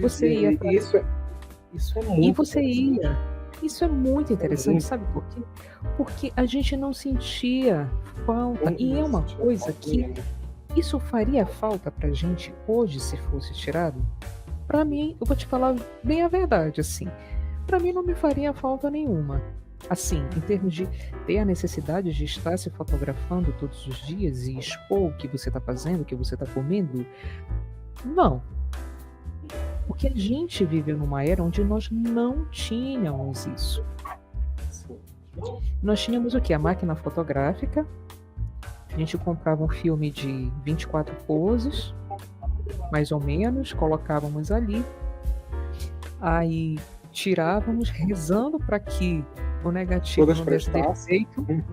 Você ia pra... Isso é muito E você ia. Isso é muito interessante, sabe por quê? Porque a gente não sentia falta. E é uma coisa que isso faria falta pra gente hoje se fosse tirado? Pra mim, eu vou te falar bem a verdade, assim. Pra mim não me faria falta nenhuma. Assim, em termos de ter a necessidade de estar se fotografando todos os dias e expor o que você está fazendo, o que você está comendo, não. Porque a gente viveu numa era onde nós não tínhamos isso. Nós tínhamos o quê? A máquina fotográfica. A gente comprava um filme de 24 poses, mais ou menos, colocávamos ali. Aí tirávamos, rezando para que o negativo Todas não desse prestassem. defeito,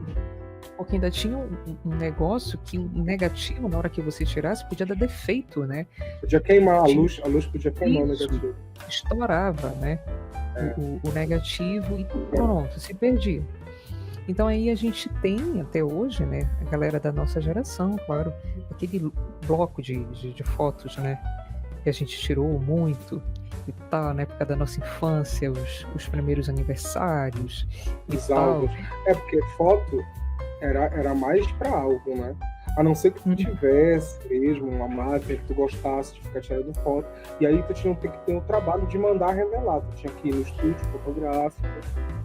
porque ainda tinha um negócio que o negativo, na hora que você tirasse, podia dar defeito, né? Podia queimar a luz podia queimar o Isso. negativo. Estourava, né? O negativo e pronto, se perdia. Então aí a gente tem até hoje, né, a galera da nossa geração, claro, aquele bloco de fotos, né, que a gente tirou muito e tal, na época da nossa infância, os primeiros aniversários e Os tal. álbuns. É porque foto era mais pra álbum, né? A não ser que tu tivesse mesmo uma máquina que tu gostasse de ficar tirando foto. E aí tu tinha que ter o trabalho de mandar revelar. Tu tinha que ir no estúdio fotográfico,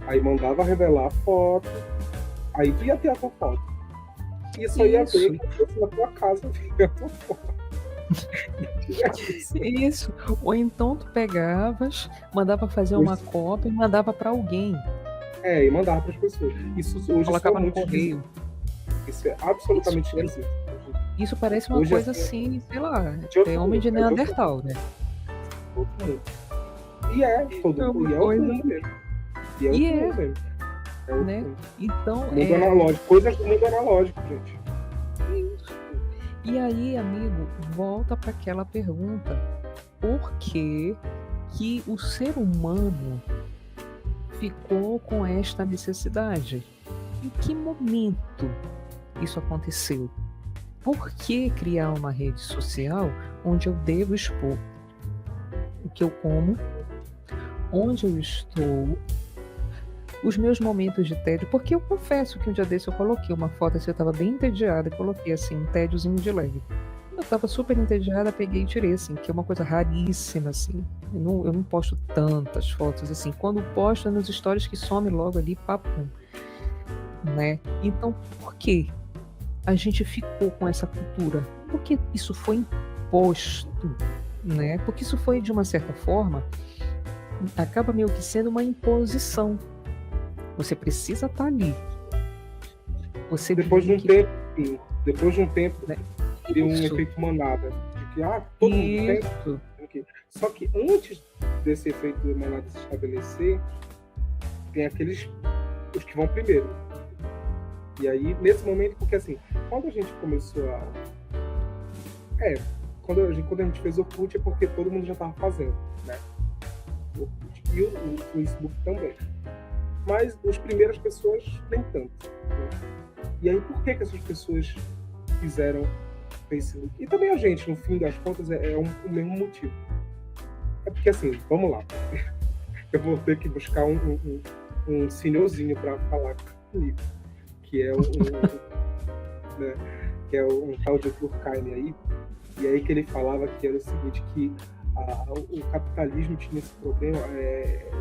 aí mandava revelar a foto, aí tu ia ter a tua foto. E só ia ver que fosse na tua casa ver a tua foto. Isso. Ou então tu pegavas, mandava fazer uma cópia e mandava para alguém. E mandava para as pessoas. Isso hoje colocava no muito correio. Isso é absolutamente esquisito. Isso parece uma hoje coisa assim, sei lá, é homem de mundo, Neandertal, né? Todo mundo. E é todo mundo. E é o mundo mesmo. E é o mundo mesmo. É o né? mundo. Então, mundo analógico, coisas do mundo analógico, gente. Isso. E aí, amigo, volta para aquela pergunta: por que o ser humano ficou com esta necessidade? Em que momento isso aconteceu? Por que criar uma rede social onde eu devo expor o que eu como, onde eu estou, os meus momentos de tédio, porque eu confesso que um dia desse eu coloquei uma foto assim, eu estava bem entediada, e coloquei assim, um tédiozinho de leve. Eu estava super entediada, peguei e tirei, assim, que é uma coisa raríssima, assim. Eu não posto tantas fotos, assim. Quando posto é nos stories que some logo ali, papum, né? Então, por que a gente ficou com essa cultura? Porque isso foi imposto, né? Porque isso foi, de uma certa forma, acaba meio que sendo uma imposição. Você precisa estar ali. Você Depois de tem um que... tempo, sim. Depois de um tempo, né? deu um Isso, efeito manada. De que, todo mundo tem. isso. Só que antes desse efeito manada se estabelecer, tem aqueles, os que vão primeiro. E aí, nesse momento, porque assim, quando a gente começou a... quando a gente fez o Orkut é porque todo mundo já estava fazendo, né? O Orkut. E o Facebook também. Mas as primeiras pessoas nem tanto, né? E aí, por que essas pessoas fizeram Facebook? E também a gente, no fim das contas, é o mesmo motivo. É porque assim, vamos lá. Eu vou ter que buscar um senhorzinho para falar comigo, que é né, que é um tal de Durkheim aí. E aí que ele falava que era o seguinte, que o capitalismo tinha esse problema.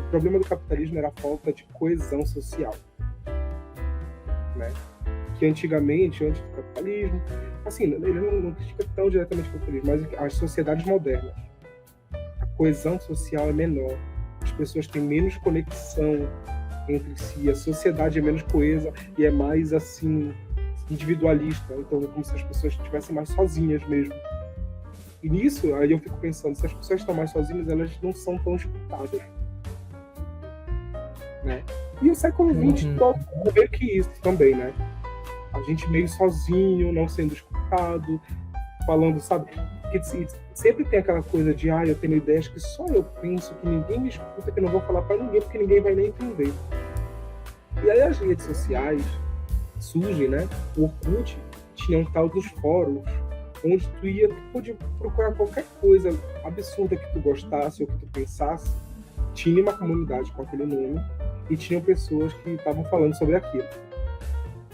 O problema do capitalismo era a falta de coesão social, né? Que antigamente, antes do capitalismo, assim, ele não critica tão diretamente o capitalismo, mas as sociedades modernas, a coesão social é menor, as pessoas têm menos conexão entre si, a sociedade é menos coesa e é mais, assim, individualista. Então, é como se as pessoas estivessem mais sozinhas mesmo. E nisso, aí eu fico pensando, se as pessoas estão mais sozinhas, elas não são tão escutadas, né? E o século XX é meio que isso também, né? A gente meio sozinho, não sendo escutado, falando, sabe? Porque sempre tem aquela coisa de, eu tenho ideias que só eu penso, que ninguém me escuta, que eu não vou falar pra ninguém, porque ninguém vai nem entender. E aí as redes sociais surgem, né? O Orkut tinha um tal dos fóruns, onde tu podia procurar qualquer coisa absurda que tu gostasse ou que tu pensasse. Tinha uma comunidade com aquele nome e tinham pessoas que estavam falando sobre aquilo,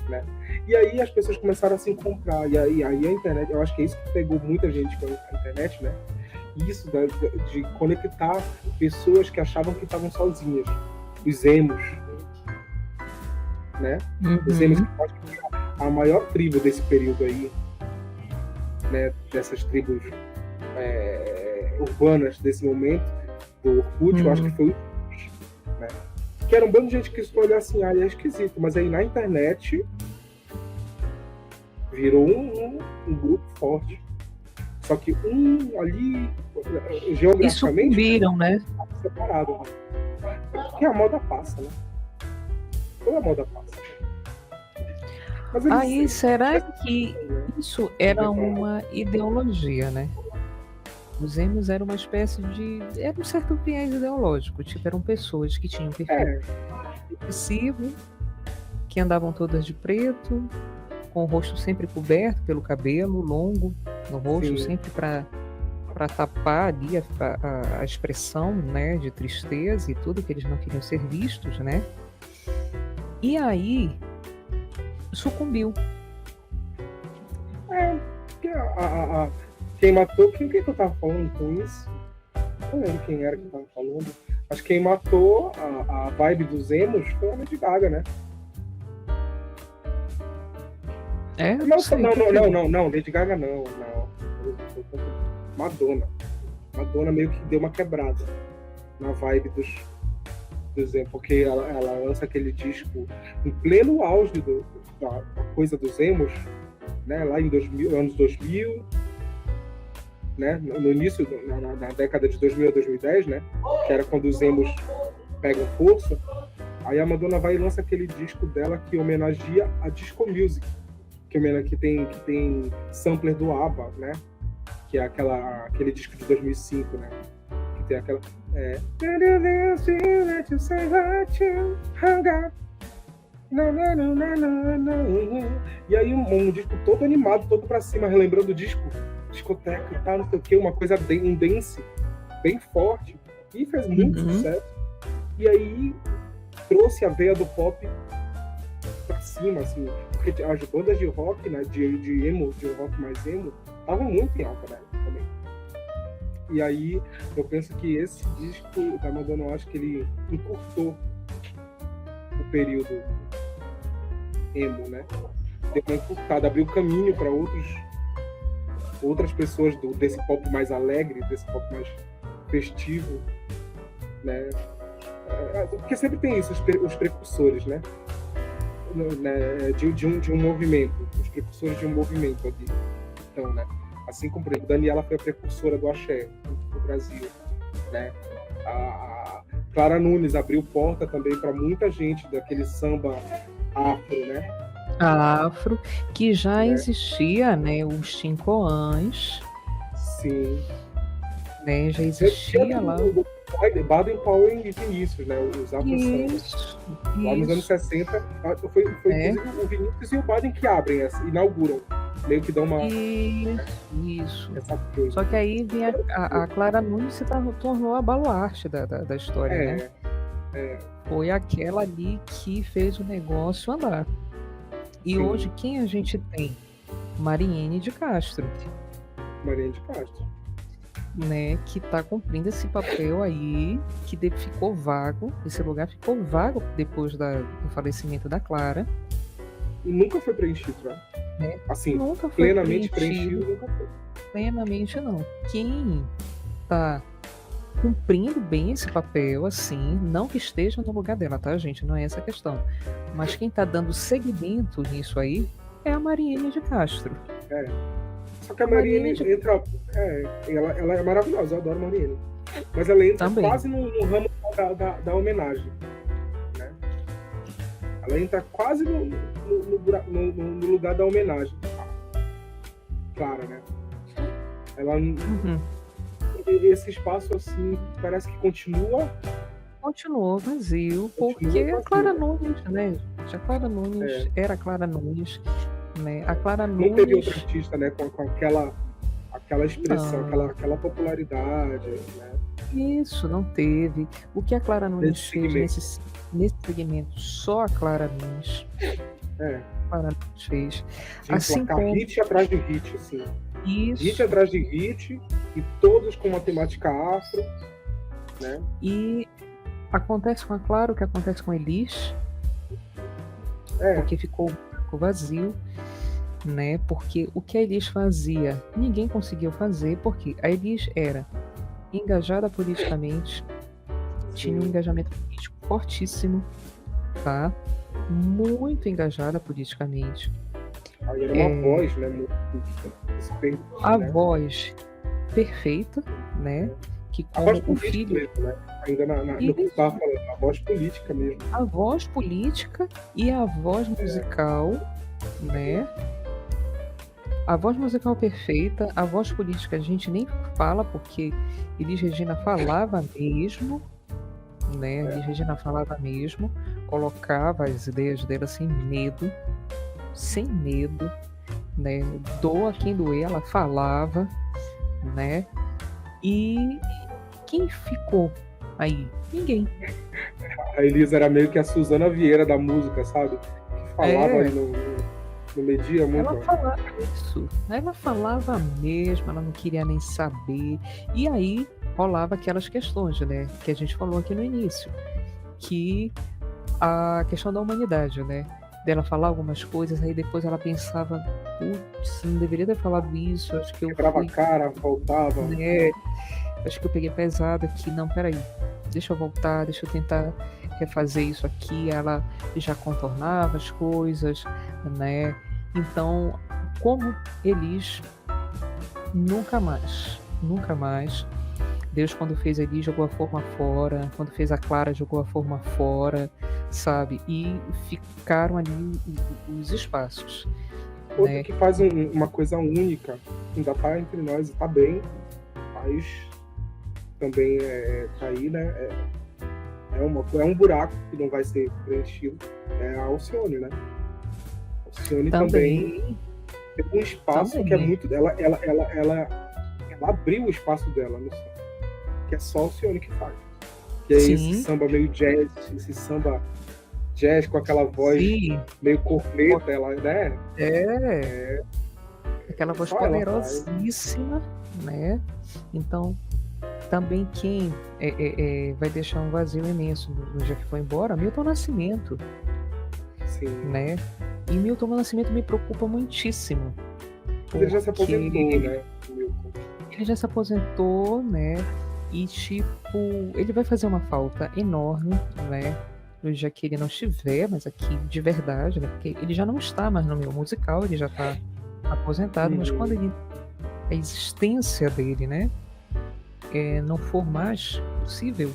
né? E aí as pessoas começaram a se encontrar. E aí a internet, eu acho que é isso que pegou muita gente com a internet, né? Isso de conectar pessoas que achavam que estavam sozinhas. Os emos, né? Os emos, que pode ser a maior tribo desse período aí, né, dessas tribos urbanas desse momento do Orkut, eu acho que foi o, né, que era um bando de gente que escolheu assim, é esquisito, mas aí na internet virou um grupo forte, só que ali geograficamente e sucumbiram, né? separado, porque a moda passa, né? Toda a moda passa. Mas aí será que isso era uma ideologia, né? Os emos eram uma espécie de... Era um certo viés ideológico. Tipo, eram pessoas que tinham perfil depressivo, que andavam todas de preto, com o rosto sempre coberto pelo cabelo longo no rosto, sempre para tapar ali a expressão, né, de tristeza e tudo, que eles não queriam ser vistos, né? E aí sucumbiu. Quem matou... Quem que eu tava falando com isso? Não lembro quem era que tava falando. Acho que quem matou a vibe dos emos foi a Lady Gaga, né? Não, Lady Gaga não. Madonna meio que deu uma quebrada na vibe dos emos, porque ela lança aquele disco em pleno auge da coisa dos emos, né? Lá em anos 2000, né? No início, na década de 2000 a 2010, né? Que era quando os emos pegam força. Aí a Madonna vai e lança aquele disco dela que homenageia a disco music, que tem sampler do ABBA, né? Que é aquele disco de 2005, né? Que tem aquela... E aí um disco todo animado, todo pra cima, relembrando o disco, discoteca e tal, não sei o que, uma coisa um dance bem forte, e fez muito sucesso. E aí trouxe a veia do pop pra cima, assim, porque as bandas de rock, né, de emo, de rock mais emo, estavam muito em alta, né, também. E aí, eu penso que esse disco da Madonna, eu acho que ele encurtou o período emo, né? Deu uma encurtada, abriu caminho para outras pessoas desse pop mais alegre, desse pop mais festivo, né? Porque sempre tem isso, os precursores, né? De um movimento, os precursores de um movimento ali. Então, né? Assim como, por exemplo, Daniela foi a precursora do axé no Brasil, né? A Clara Nunes abriu porta também para muita gente daquele samba afro, né? Afro, que já existia, né? Os Chincoãs. Sim. Né? Já existia lá. Baden Powell em Vinícius, né? Os afro-sambas. Lá nos anos 60, foi inclusive o Vinícius e o Baden que abrem, inauguram. Meio que dão uma... Isso. Só que aí vem a Clara Nunes se tornou a baluarte da história, né? Foi aquela ali que fez o negócio andar. E hoje, quem a gente tem? Mariene de Castro. Mariene de Castro. Né, que está cumprindo esse papel aí, que ficou vago, esse lugar ficou vago depois do falecimento da Clara. E nunca foi preenchido, né? Assim, nunca foi plenamente preenchido, nunca foi. Plenamente não. Quem está cumprindo bem esse papel, assim, não que esteja no lugar dela, tá, gente? Não é essa a questão. Mas quem está dando seguimento nisso aí é a Mariene de Castro. Só que a Mariene entra... ela é maravilhosa, eu adoro a Mariene. Mas ela entra quase no ramo da homenagem. Né? Ela entra quase no lugar da homenagem. Clara, né? Ela... Esse espaço, assim, parece que continuou vazio, porque a Clara Nunes, né? A Clara Nunes era a Clara Nunes. Né? A Clara Nunes... Não teve outro artista, né, com aquela expressão, aquela popularidade, né? Isso, não teve. O que a Clara Nunes fez nesse segmento, só a Clara Nunes. A Clara Nunes fez. Assim como... hit atrás de hit, assim. Isso. Hit atrás de hit, e todos com uma temática afro, né? E acontece com a Clara o que acontece com a Elis, porque ficou vazio, né? Porque o que a Elis fazia, ninguém conseguiu fazer, porque a Elis era engajada politicamente, tinha um engajamento político fortíssimo, tá? Muito engajada politicamente. Aí era uma voz, né? Voz perfeita, né? Que como o filho... mesmo, né? Ainda no que estava falando, a voz política mesmo. A voz política e a voz musical, né? A voz musical perfeita, a voz política a gente nem fala, porque Elis Regina falava mesmo, né? Elis Regina falava mesmo, colocava as ideias dela sem medo, né? Doa quem doer, ela falava, né? E quem ficou aí? Ninguém. A Elis era meio que a Suzana Vieira da música, sabe? Que falava no media muito. Ela falava isso. Ela falava mesmo, ela não queria nem saber. E aí rolava aquelas questões, né? Que a gente falou aqui no início. Que a questão da humanidade, né? Dela falar algumas coisas, aí depois ela pensava, putz, não deveria ter falado isso, acho que eu quebrava a cara, voltava. Né? Acho que eu peguei pesado aqui, não, peraí, deixa eu voltar, deixa eu tentar refazer isso aqui. Ela já contornava as coisas, né? Então, como Elis, nunca mais. Deus, quando fez Elis, jogou a forma fora. Quando fez a Clara, jogou a forma fora, sabe? E ficaram ali os espaços. Outra, né? Que faz uma coisa única, ainda tá entre nós e tá bem, mas também tá aí, né? É um buraco que não vai ser preenchido. É a Alcione, né? A Alcione também tem um espaço que é muito... Ela abriu o espaço dela no som, que é só a Alcione que faz. que é esse Sim, samba meio jazz, esse samba jazz com aquela voz sim. meio corneta, ela, né? É, aquela voz Só ela faz. poderosíssima, né? Então, também quem vai deixar um vazio imenso no dia que foi embora, Milton Nascimento, Sim. né? E Milton Nascimento me preocupa muitíssimo, Ele já se aposentou, porque né? Milton? ele já se aposentou, né? E tipo, ele vai fazer uma falta enorme, né? No dia que ele não estiver, mas aqui de verdade, né? Porque ele já não está mais no meio musical, ele já está aposentado, mas quando Uhum. a existência dele, né? Não for mais possível,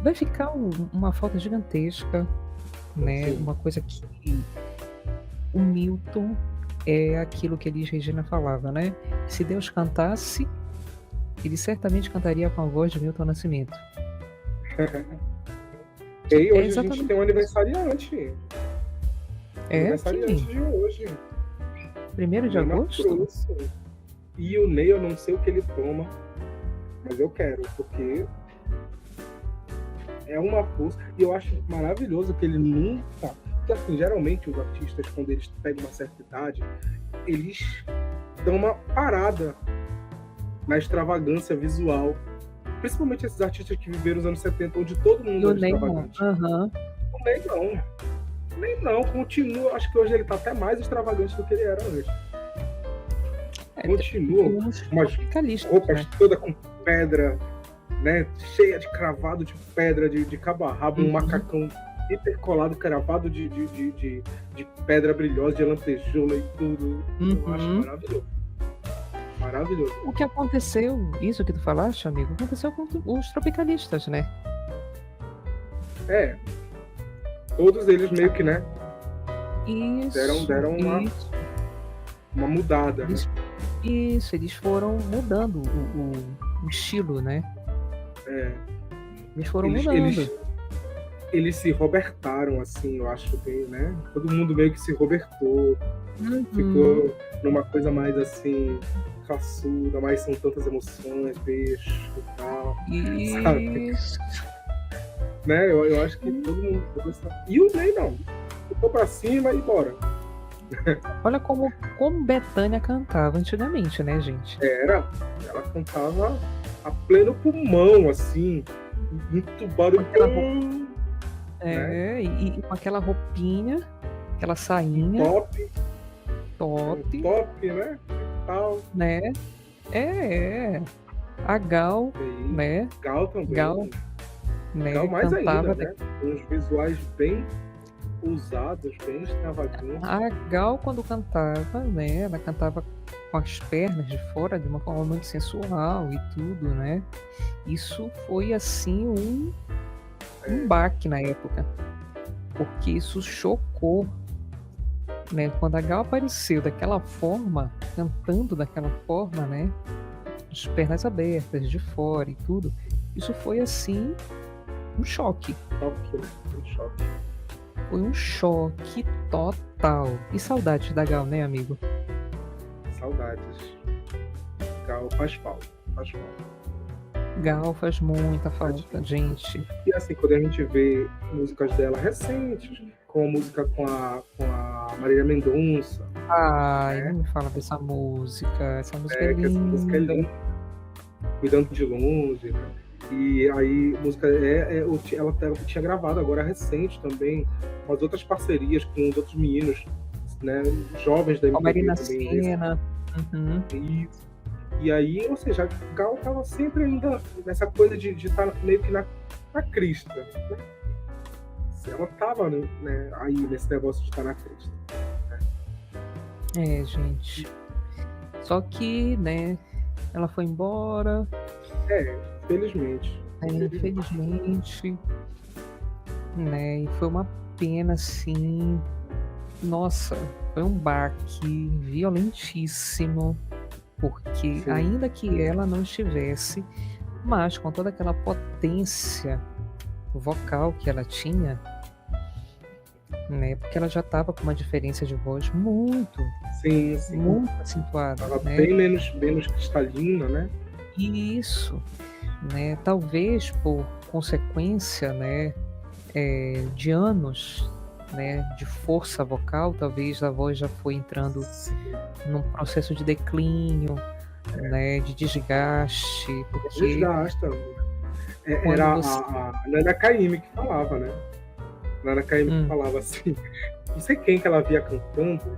vai ficar uma falta gigantesca, né? Sim. Uma coisa que o Milton é aquilo que Elis Regina falava, né? Se Deus cantasse, ele certamente cantaria com a voz de Milton Nascimento. E aí, É hoje a gente exatamente tem um isso. aniversariante. É Aniversariante quem? de hoje. 1º de Ney agosto? Matogrosso. E o Ney, eu não sei o que ele toma, mas eu quero, porque é uma força. E eu acho maravilhoso que ele nunca. Porque, assim, geralmente os artistas, quando eles pegam uma certa idade, eles dão uma parada na extravagância visual. Principalmente esses artistas que viveram os anos 70, onde todo E mundo o era Ney não. extravagante. Aham. O Ney não. Nem não, continua. Acho que hoje ele tá até mais extravagante do que ele era antes. Continua. Tem uns Umas tropicalistas, roupas né? toda com pedra, né? Cheia de cravado de pedra, de cabo a rabo, um macacão hiper colado, cravado de pedra brilhosa, de lantejoula e tudo. Eu acho maravilhoso. Maravilhoso. O que aconteceu, isso que tu falaste, amigo, aconteceu com os tropicalistas, né? É. Todos eles meio que, né? Isso. Deram Isso. uma mudada. Eles, isso, eles foram mudando o estilo, né? É. Eles foram Eles, mudando. eles se robertaram, assim, eu acho que, né? Todo mundo meio que se robertou, ficou numa coisa mais assim, raçuda, mas são tantas emoções, beijo e tal. Sabe? Isso. Né? Eu acho que todo mundo. E o Ney não. Ficou pra cima e bora. Olha como Bethânia cantava antigamente, né, gente? Ela cantava a pleno pulmão, assim, entubado. E com aquela roupinha, aquela sainha. Top, né? Tal. Né? A Gal, né? Gal também. Né? Gal mais cantava ainda, né? Com uns visuais bem ousados, bem extravagantes. A Gal, quando cantava, né? Ela cantava com as pernas de fora de uma forma muito sensual e tudo, né? Isso foi assim um baque na época, porque isso chocou, né? Quando a Gal apareceu daquela forma, cantando daquela forma, né? As pernas abertas de fora e tudo, isso foi assim um choque. Foi um choque total. E saudades da Gal, né, amigo? Saudades. Gal faz falta. Gal faz muita falta, gente. E assim, quando a gente vê músicas dela recentes, com a música com a Marília Mendonça. Ai, não me fala dessa música. Essa música é linda. Essa música é linda. Cuidando de longe, né? E aí, música ela tinha gravado agora recente também, com as outras parcerias com os outros meninos, né? Jovens da MPB Marina também. Sena. Isso. E aí, ou seja, a Gal estava sempre ainda nessa coisa de estar meio que na crista. Né? Ela estava, né, aí nesse negócio de estar na crista. Né? Gente. Só que, né, ela foi embora. Infelizmente. Infelizmente. Né, e foi uma pena, assim. Nossa, foi um baque violentíssimo. Porque ainda que ela não estivesse, mas com toda aquela potência vocal que ela tinha, né? Porque ela já estava com uma diferença de voz muito acentuada. Estava né? bem menos cristalina, né? Isso, né? Talvez por consequência, né, de anos, né, de força vocal. Talvez a voz já foi entrando Sim, num processo de declínio, né, de desgaste, porque desgasta. quando Era você... a Nana Caymmi que falava, né? Nana Caymmi que Hum, falava assim, não sei quem que ela via cantando,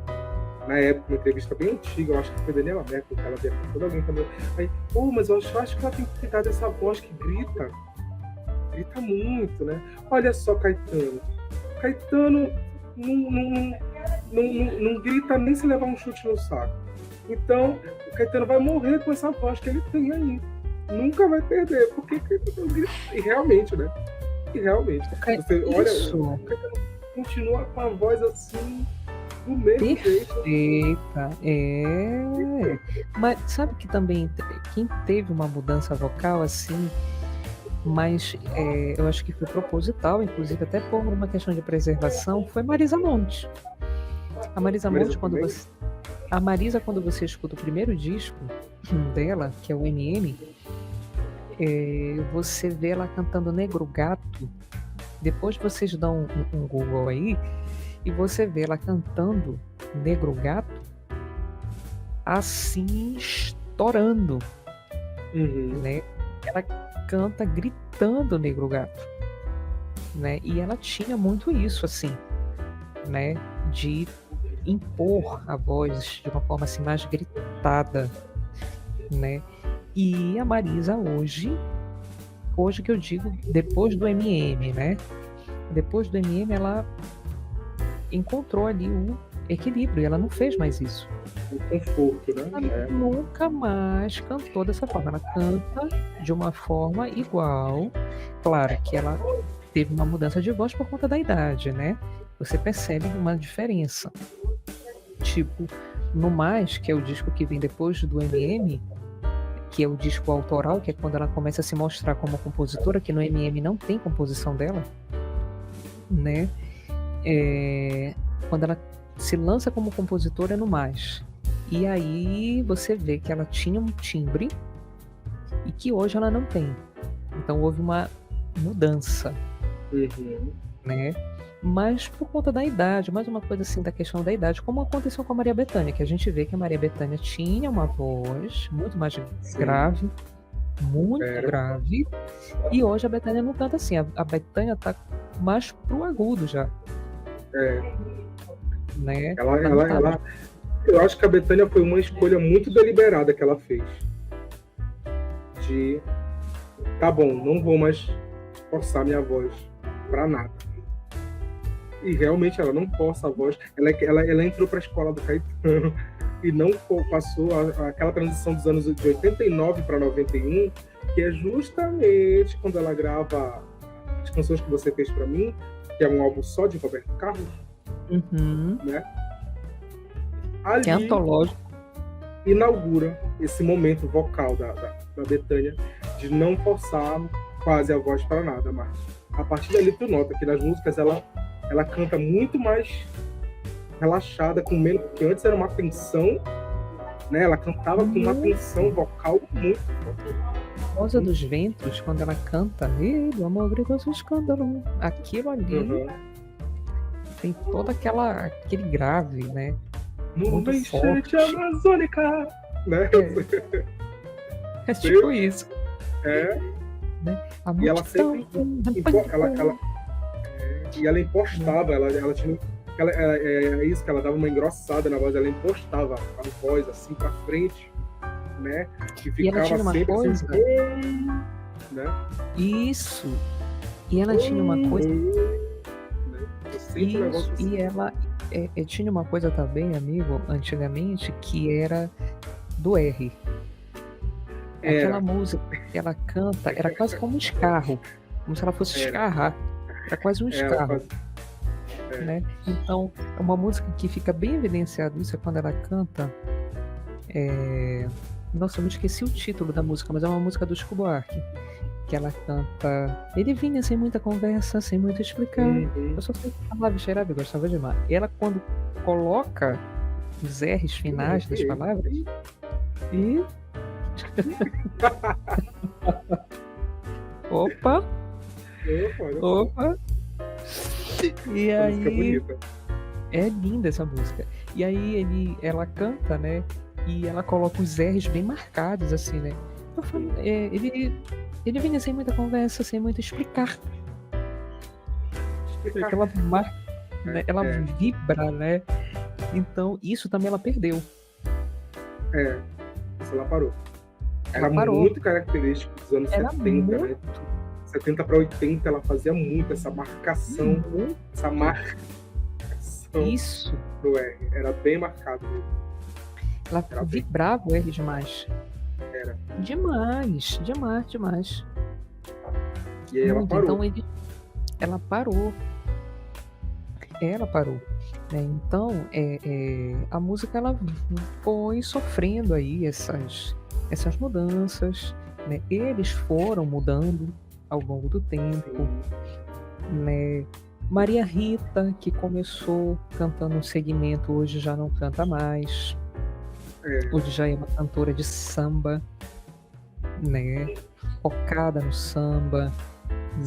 na época, uma entrevista bem antiga, eu acho que foi Daniela Mercury, que ela via cantando, alguém também. Aí, mas eu acho que ela tem que cuidar dessa voz que grita muito, né? Olha só Caetano. Caetano não grita nem se levar um chute no saco. Então, o Caetano vai morrer com essa voz que ele tem aí. Nunca vai perder, porque Caetano grita. E realmente, né? Você olha, Isso, o Caetano continua com a voz assim, do mesmo jeito. perfeita. Mas sabe que também quem teve uma mudança vocal assim, mas eu acho que foi proposital, inclusive até por uma questão de preservação, foi Marisa Monte. A Marisa Monte, a Marisa, quando você escuta o primeiro disco dela, que é o MM, você vê ela cantando Negro Gato. Depois vocês dão um Google aí e você vê ela cantando Negro Gato assim, estourando, né? Ela canta gritando Negro Gato, né? E ela tinha muito isso, assim, né? De impor a voz de uma forma assim mais gritada, né? E a Marisa hoje que eu digo, depois do MM, né? Depois do MM ela encontrou ali o equilíbrio, ela não fez mais isso. O conforto, né? Ela nunca mais cantou dessa forma. Ela canta de uma forma igual. Claro que ela teve uma mudança de voz por conta da idade, né? Você percebe uma diferença. Tipo, No Mais, que é o disco que vem depois do MM, que é o disco autoral, que é quando ela começa a se mostrar como compositora, que no MM não tem composição dela, né? Quando ela se lança como compositora No Mais. E aí você vê que ela tinha um timbre e que hoje ela não tem. Então houve uma mudança, né? Mas por conta da idade, mais uma coisa assim da questão da idade, como aconteceu com a Maria Bethânia, que a gente vê que a Maria Bethânia tinha uma voz muito mais grave, grave, e hoje a Bethânia não canta assim, a Bethânia tá mais pro agudo já. Né? Eu acho que a Bethânia foi uma escolha muito deliberada que ela fez. De, tá bom, não vou mais forçar minha voz pra nada. E realmente ela não força a voz. Ela entrou para a escola do Caetano e não passou aquela transição dos anos de 89 para 91, que é justamente quando ela grava As Canções que Você Fez para Mim, que é um álbum só de Roberto Carlos, né? Ali, que é antológico. Inaugura esse momento vocal da Bethânia de não forçar quase a voz para nada mais. A partir dali tu nota que nas músicas ela canta muito mais relaxada, com menos, porque antes era uma tensão, né? Ela cantava com uma tensão vocal muito forte. Rosa dos Ventos, quando ela canta, do amor gritou seu escândalo, aquilo ali tem todo aquele grave, né? Muito forte. Amazônica, né? É tipo isso. Né? E ela sempre ela impostava, ela tinha é isso que ela dava uma engrossada na voz, ela impostava a voz assim pra frente, né? E ficava ela tinha uma coisa, assim, né? Isso. E ela tinha uma coisa, isso, e ela tinha uma coisa também, amigo, antigamente, que era do R. Aquela música que ela canta era quase como um escarro, como se ela fosse escarrar. Era quase um escarro. Né? Então, é uma música que fica bem evidenciado isso, é quando ela canta. Nossa, eu me esqueci o título da música, mas é uma música do Chico Buarque. Que ela canta. Ele vinha sem muita conversa, sem muito explicar. Eu só sei que falava e cheirava, eu gostava demais. E ela, quando coloca os R's finais das palavras, e. Opa! Opa, olha só. Opa! E Essa música é aí, bonita. é linda essa música. E aí ela canta, né? E ela coloca os R's bem marcados, assim, né? Eu falo, ele vinha sem muita conversa, sem muito explicar. Explicar. Ela, né? Ela É. vibra, né? Então, isso também ela perdeu. Isso ela parou. Ela Era parou. muito característico dos anos Era 70, né? muito. 70 para 80, ela fazia muito essa marcação, Muito. essa marcação Isso. do R. Era bem marcado mesmo. Ela Era bem. vibrava o R demais. Era. Demais, demais, demais. E aí ela Muito. parou. Então ela parou. Ela parou. Né? Então a música ela foi sofrendo aí essas mudanças. Né? Eles foram mudando ao longo do tempo. Né? Maria Rita, que começou cantando um segmento, hoje já não canta mais. Hoje já é uma cantora de samba, né? Focada no samba,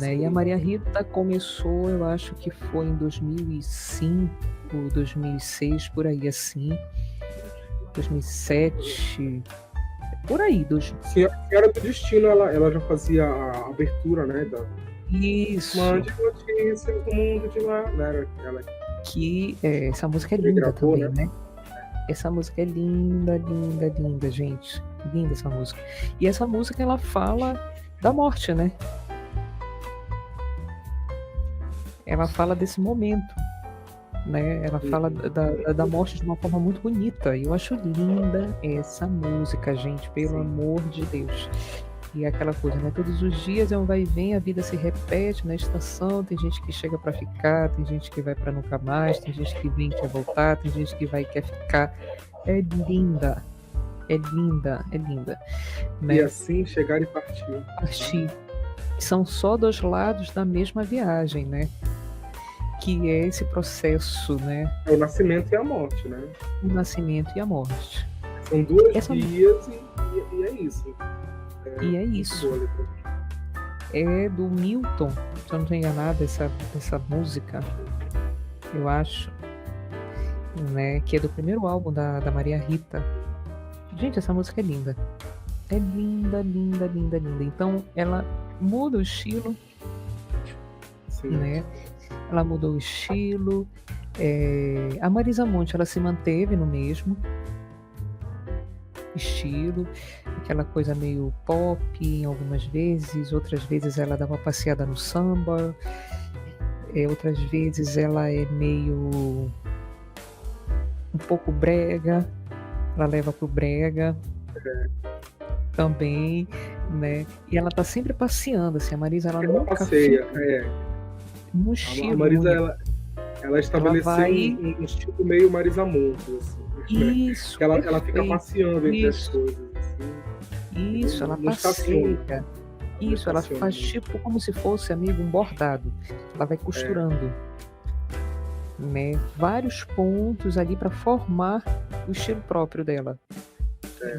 né? E a Maria Rita começou, eu acho que foi em 2005, 2006, por aí assim, 2007, por aí. Senhora do Destino, ela já fazia a abertura, né? Isso. Mande notícias do mundo de lá. Ela... Que essa música é linda gravou, também, né? Essa música é linda, linda, linda, gente. Linda essa música. E essa música, ela fala da morte, né? Ela fala desse momento, né? Ela fala da morte de uma forma muito bonita. E eu acho linda essa música, gente, pelo amor de Deus. E aquela coisa, né? Todos os dias é um vai e vem, a vida se repete na estação. Tem gente que chega para ficar, tem gente que vai para nunca mais, tem gente que vem e quer voltar, tem gente que vai e quer ficar. É linda, é linda, é linda. Né? E assim chegar e partir. Partir. São só dois lados da mesma viagem, né? Que é esse processo, né? É o nascimento e a morte, né? O nascimento e a morte. São duas vias e é isso. E é isso. É do Milton, se eu não estou enganado, essa música, eu acho, né? Que é do primeiro álbum da Maria Rita. Gente, essa música é linda. É linda, linda, linda, linda. Então, ela muda o estilo, né? Ela mudou o estilo. A Marisa Monte, ela se manteve no mesmo estilo, aquela coisa meio pop em algumas vezes, outras vezes ela dá uma passeada no samba, outras vezes ela é meio um pouco brega, ela leva pro brega também, né? E ela tá sempre passeando, assim, a Marisa, ela nunca passeia, no estilo. A Marisa, ela estabeleceu um estilo meio Marisa Monte, assim. Isso. Ela fica passeando entre as coisas. Assim, isso, ela passeia. Isso, ela faz tipo como se fosse, amigo, um bordado. Ela vai costurando, né? Vários pontos ali para formar o estilo próprio dela.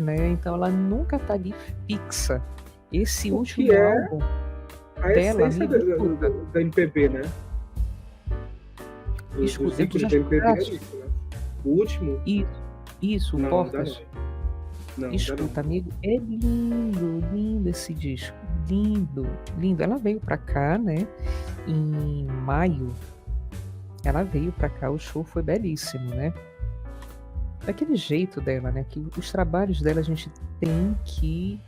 Né? Então ela nunca tá ali fixa. Esse último álbum a dela, essência amigo, da MPB, né? Escuta, da MPB é isso, né? O último? Isso, não, Portas. Não, escuta, amigo, é lindo, lindo esse disco. Lindo, lindo. Ela veio pra cá, né? Em maio. Ela veio pra cá, o show foi belíssimo, né? Daquele jeito dela, né? Que os trabalhos dela a gente tem que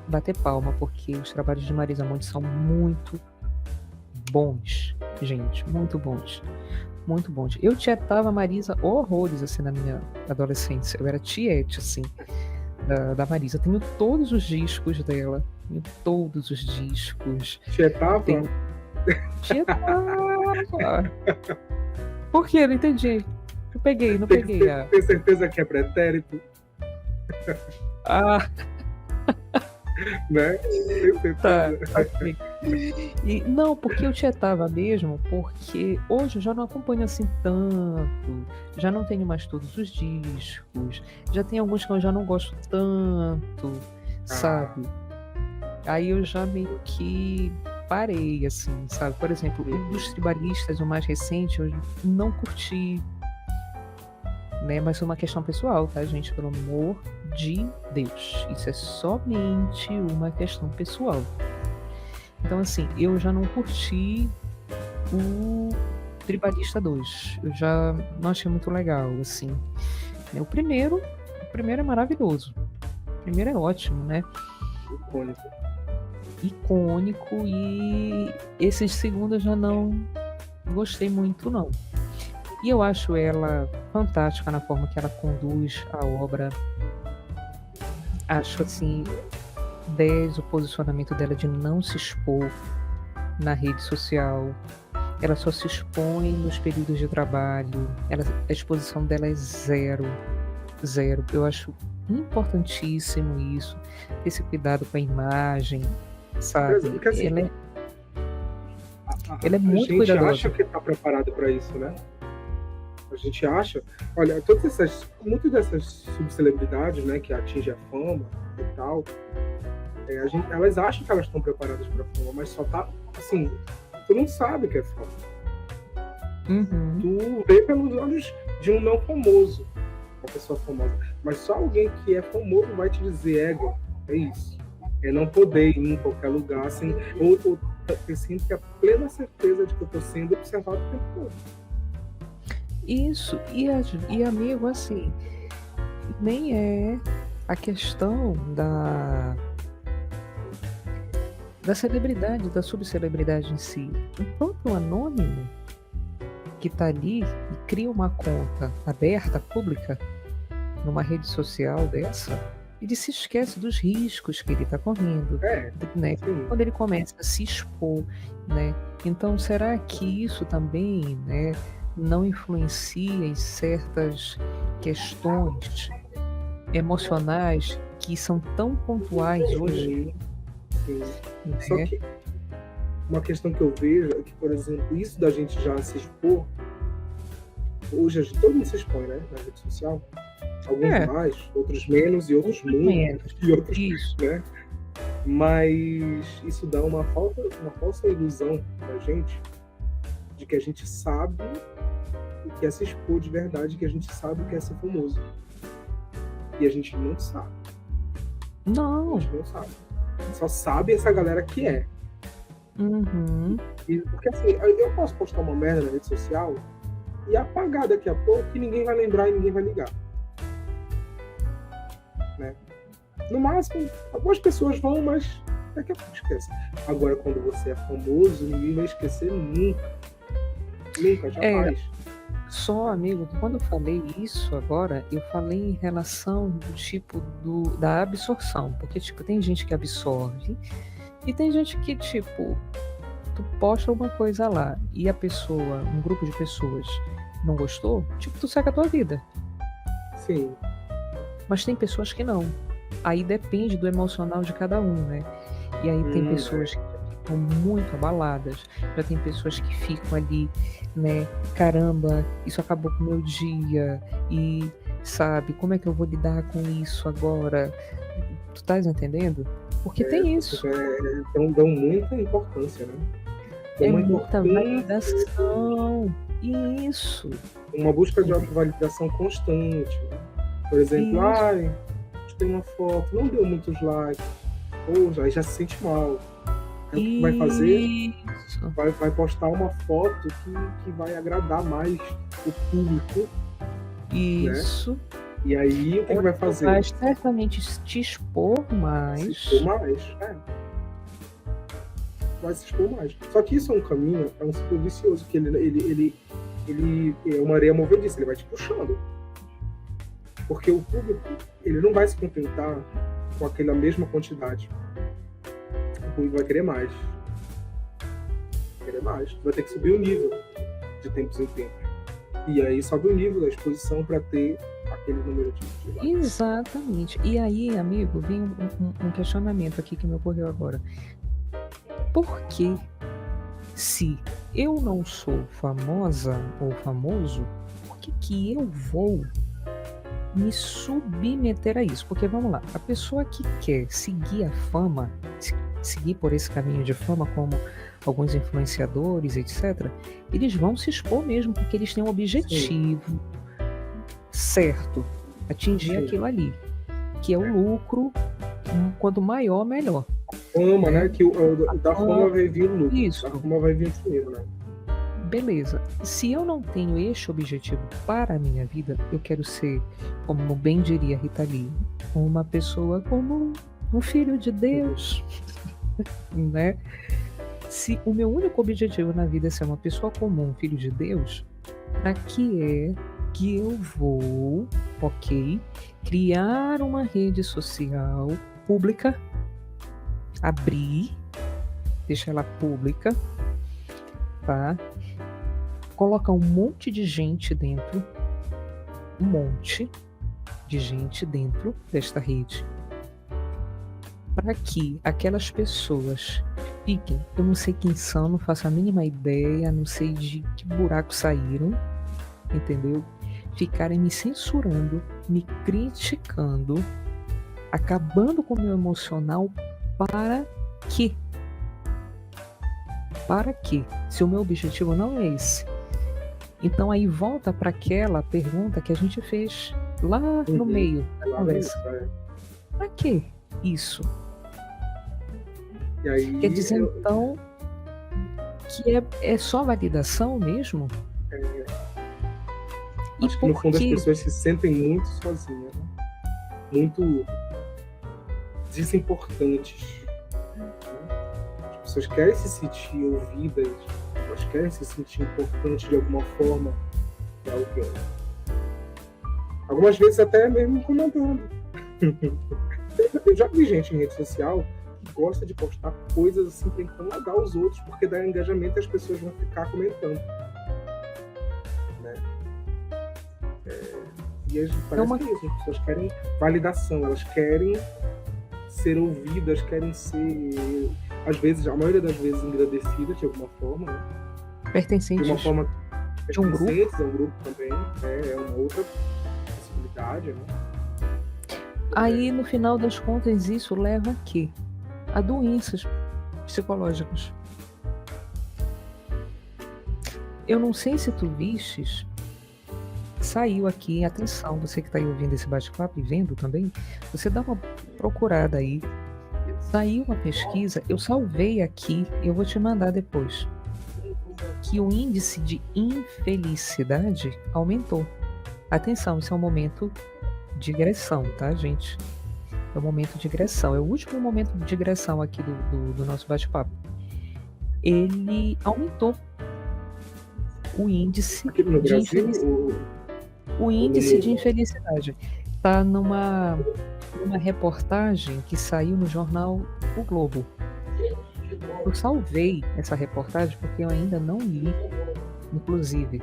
bater palma, porque os trabalhos de Marisa Monte são muito bons, gente, muito bons. Muito bom. Eu tietava a Marisa horrores, assim, na minha adolescência. Eu era tiete, assim, da Marisa. Eu tenho todos os discos dela. Tenho todos os discos. Tietava? Tietava. Por quê? Não entendi. Eu peguei, não peguei. Tem certeza que é pretérito? Né? Tá. E, não, porque eu tietava mesmo, porque hoje eu já não acompanho assim tanto, já não tenho mais todos os discos, já tem alguns que eu já não gosto tanto, sabe? Aí eu já meio que parei, assim, sabe? Por exemplo, o dos tribalistas, o mais recente, eu não curti, né? Mas foi uma questão pessoal, tá, gente? Pelo amor de Deus. Isso é somente uma questão pessoal. Então, assim, eu já não curti o Tribalista 2. Eu já não achei muito legal, assim. O primeiro é maravilhoso. O primeiro é ótimo, né? Icônico. Icônico, e esse segundo eu já não gostei muito, não. E eu acho ela fantástica na forma que ela conduz a obra. Acho, assim, 10 o posicionamento dela de não se expor na rede social. Ela só se expõe nos períodos de trabalho. A exposição dela é zero. Eu acho importantíssimo isso, esse cuidado com a imagem, sabe? Porque, assim, ela é muito a gente cuidadosa. acha que está preparado para isso, né? A gente acha, olha, muitas dessas subcelebridades, né, que atingem a fama e tal, elas acham que elas estão preparadas para a fama, mas só tá, assim, tu não sabe o que é fama. Uhum. Tu vê pelos olhos de um não famoso, uma pessoa famosa, mas só alguém que é famoso vai te dizer, é isso. É não poder ir em qualquer lugar, assim, ou ter sempre a plena certeza de que eu estou sendo observado o tempo todo. Isso, e amigo, assim, nem é a questão da celebridade, da subcelebridade em si. O próprio anônimo que está ali e cria uma conta aberta, pública, numa rede social dessa, ele se esquece dos riscos que ele está correndo, né? Quando ele começa a se expor, né? Então, será que isso também, né, não influencia em certas questões emocionais que são tão pontuais hoje? Sim. Só que uma questão que eu vejo é que, por exemplo, isso da gente já se expor, hoje todo mundo se expõe, né, na rede social. Alguns mais, outros menos, e outros muito, e outros, isso, né? Mas isso dá uma falsa ilusão pra gente de que a gente sabe o que é se expor de verdade, que a gente sabe o que é ser famoso. E a gente não sabe. Não. A gente não sabe. Só sabe essa galera que é. Uhum. Porque assim, eu posso postar uma merda na rede social e apagar daqui a pouco que ninguém vai lembrar e ninguém vai ligar. Né? No máximo, algumas pessoas vão, mas daqui a pouco esquece. Agora, quando você é famoso, ninguém vai esquecer nunca. Nunca, jamais. Só, amigo, quando eu falei isso agora, eu falei em relação do tipo da absorção. Porque, tipo, tem gente que absorve e tem gente que, tipo, tu posta uma coisa lá e a pessoa, um grupo de pessoas não gostou, tipo, tu segue a tua vida. Sim. Mas tem pessoas que não. Aí depende do emocional de cada um, né? E aí tem pessoas que ficam muito abaladas, já tem pessoas que ficam ali, né? Caramba, isso acabou com o meu dia, e sabe, como é que eu vou lidar com isso agora? Tu estás entendendo? Porque tem isso. Então dão muita importância, né? Muita validação. Isso. Uma busca de autovalidação constante, né? Por exemplo, tem uma foto, não deu muitos likes, ou já se sente mal. Aí o que vai fazer? Vai postar uma foto que vai agradar mais o público. Isso. Né? E aí o que vai fazer? Vai certamente te expor mais. Se expor mais, vai se expor mais. Só que isso é um caminho, é um ciclo vicioso, que ele é uma areia movediça, ele vai te puxando. Porque o público, ele não vai se contentar com aquela mesma quantidade. O público vai querer mais. Vai ter que subir o nível de tempos em tempos. E aí sobe o nível da exposição para ter aquele número de likes. Exatamente. E aí, amigo, vem um questionamento aqui que me ocorreu agora. Por que, se eu não sou famosa ou famoso, por que eu vou me submeter a isso. Porque vamos lá, a pessoa que quer seguir a fama, seguir por esse caminho de fama, como alguns influenciadores, etc., eles vão se expor mesmo, porque eles têm um objetivo certo, atingir aquilo ali, que é o lucro, quanto maior, melhor. Fama, né? Que da fama vai vir o lucro. Isso. Da fama vai vir o dinheiro, né? Beleza. Se eu não tenho este objetivo para a minha vida, eu quero ser, como bem diria Rita Lee, uma pessoa como um filho de Deus, né? Se o meu único objetivo na vida é ser uma pessoa comum, um filho de Deus, para que é que eu vou, ok, criar uma rede social pública, abrir, deixar ela pública, tá? Colocar um monte de gente dentro, desta rede, para que aquelas pessoas fiquem, eu não sei quem são, não faço a mínima ideia, não sei de que buraco saíram, entendeu? Ficarem me censurando, me criticando, acabando com o meu emocional, para quê? Para quê? Se o meu objetivo não é esse. Então aí volta para aquela pergunta que a gente fez lá no meio da conversa. Para que isso? E aí, quer dizer, então, que é só validação mesmo? Acho que no fundo as pessoas se sentem muito sozinhas, né? Muito desimportantes. As pessoas querem se sentir ouvidas, elas querem se sentir importantes de alguma forma para alguém. Algumas vezes até mesmo incomodando. Eu já vi gente em rede social que gosta de postar coisas assim para incomodar os outros, porque dá engajamento e as pessoas vão ficar comentando. Né? E parece que é isso, as pessoas querem validação, elas querem ser ouvidas, querem ser, às vezes, a maioria das vezes, engrandecidas de alguma forma, né? Pertencentes de uma forma de um grupo. É um grupo também, é uma outra possibilidade, né? Aí, no final das contas, isso leva a quê? A doenças psicológicas. Eu não sei se tu vistes, saiu aqui, atenção, você que está aí ouvindo esse bate-papo e vendo também, você dá uma procurada aí. Saiu uma pesquisa, eu salvei aqui, eu vou te mandar depois, que o índice de infelicidade aumentou. Atenção, isso é um momento de digressão, tá, gente? É um momento de digressão, é o último momento de digressão aqui do nosso bate-papo. Ele aumentou o índice de infelicidade. O índice de infelicidade está numa reportagem que saiu no jornal O Globo. Eu salvei essa reportagem porque eu ainda não li, inclusive,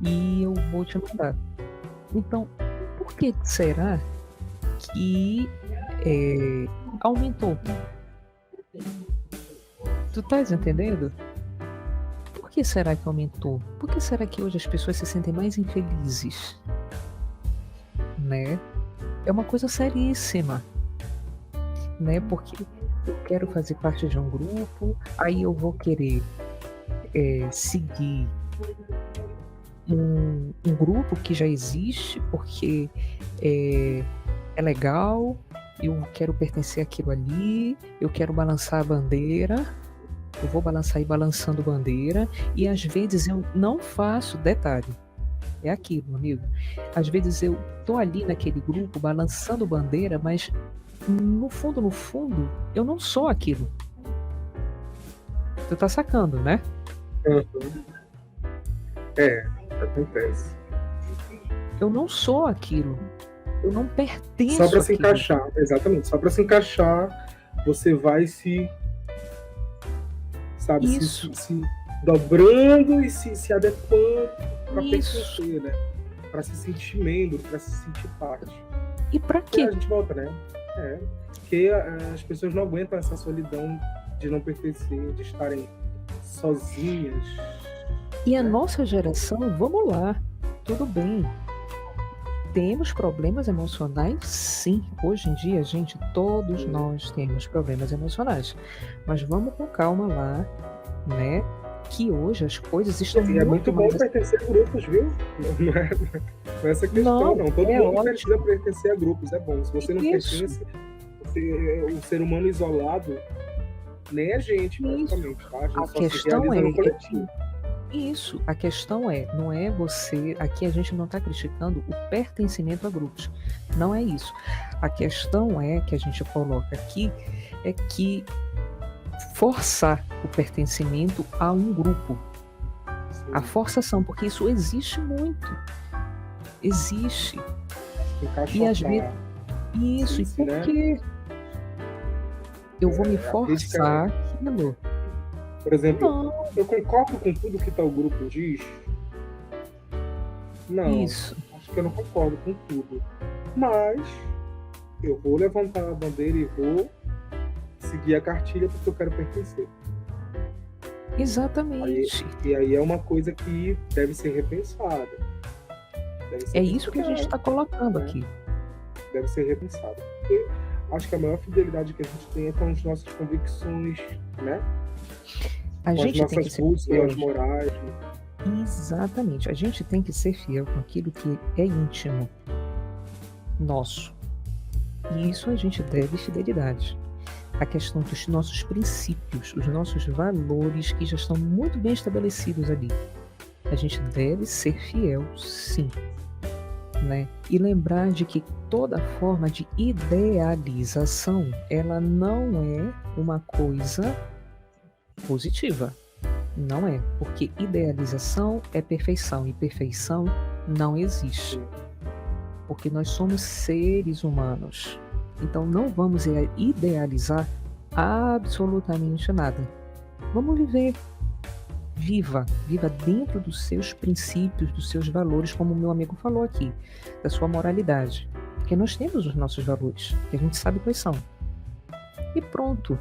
e eu vou te mandar. Então, por que será que aumentou? Tu estás entendendo? Por que será que aumentou? Por que será que hoje as pessoas se sentem mais infelizes? Né? É uma coisa seríssima, né? Porque eu quero fazer parte de um grupo, aí eu vou querer seguir um grupo que já existe, porque é legal, eu quero pertencer àquilo ali, eu quero balançar a bandeira, eu vou balançar e balançando bandeira, e às vezes eu não faço, detalhe, é aquilo, amigo, às vezes eu tô ali naquele grupo balançando bandeira, mas no fundo, eu não sou aquilo. Tu tá sacando, né? Uhum. Acontece. Eu não sou aquilo. Eu não pertenço só para se àquilo. encaixar, exatamente. Só para se encaixar, você vai se dobrando e se adequando para pertencer, né? Para se sentir membro, para se sentir parte. E para quê? A gente volta, né? Porque as pessoas não aguentam essa solidão de não pertencer, de estarem sozinhas. E a nossa geração, vamos lá, tudo bem. temos problemas emocionais, sim. Hoje em dia, gente, todos nós temos problemas emocionais. Mas vamos com calma lá, né? Que hoje as coisas estão E é muito bom mais... pertencer a grupos, viu? Não é essa questão, não. Todo mundo ótimo. precisa pertencer a grupos, é bom. Se você não Isso. pertence, o ser humano isolado, nem a gente, praticamente, tá? A gente A só se questão realiza é no coletivo. Isso, a questão não é você, aqui a gente não está criticando o pertencimento a grupos, não é isso. A questão é que a gente coloca aqui é que forçar o pertencimento a um grupo, a forçação, porque isso existe muito, existe. E às vezes, isso, e por que eu vou me forçar aquilo? Por exemplo, eu concordo com tudo que tal grupo diz? Não, Isso. acho que eu não concordo com tudo. Mas eu vou levantar a bandeira e vou seguir a cartilha porque eu quero pertencer. Exatamente. E aí é uma coisa que deve ser repensada. É isso que a gente está colocando aqui. Deve ser repensada. Porque acho que a maior fidelidade que a gente tem é com as nossas convicções, né? A com gente as tem que nossas ser bússolas fiel. morais. Exatamente. A gente tem que ser fiel com aquilo que é íntimo nosso. E isso a gente deve fidelidade. A questão dos nossos princípios, os nossos valores que já estão muito bem estabelecidos ali. A gente deve ser fiel, sim. Né? E lembrar de que toda forma de idealização, ela não é uma coisa positiva. Não é, porque idealização é perfeição e perfeição não existe. Porque nós somos seres humanos. Então não vamos idealizar absolutamente nada. Vamos viver. Viva dentro dos seus princípios, dos seus valores, como o meu amigo falou aqui, da sua moralidade. Porque nós temos os nossos valores, que a gente sabe quais são. E pronto.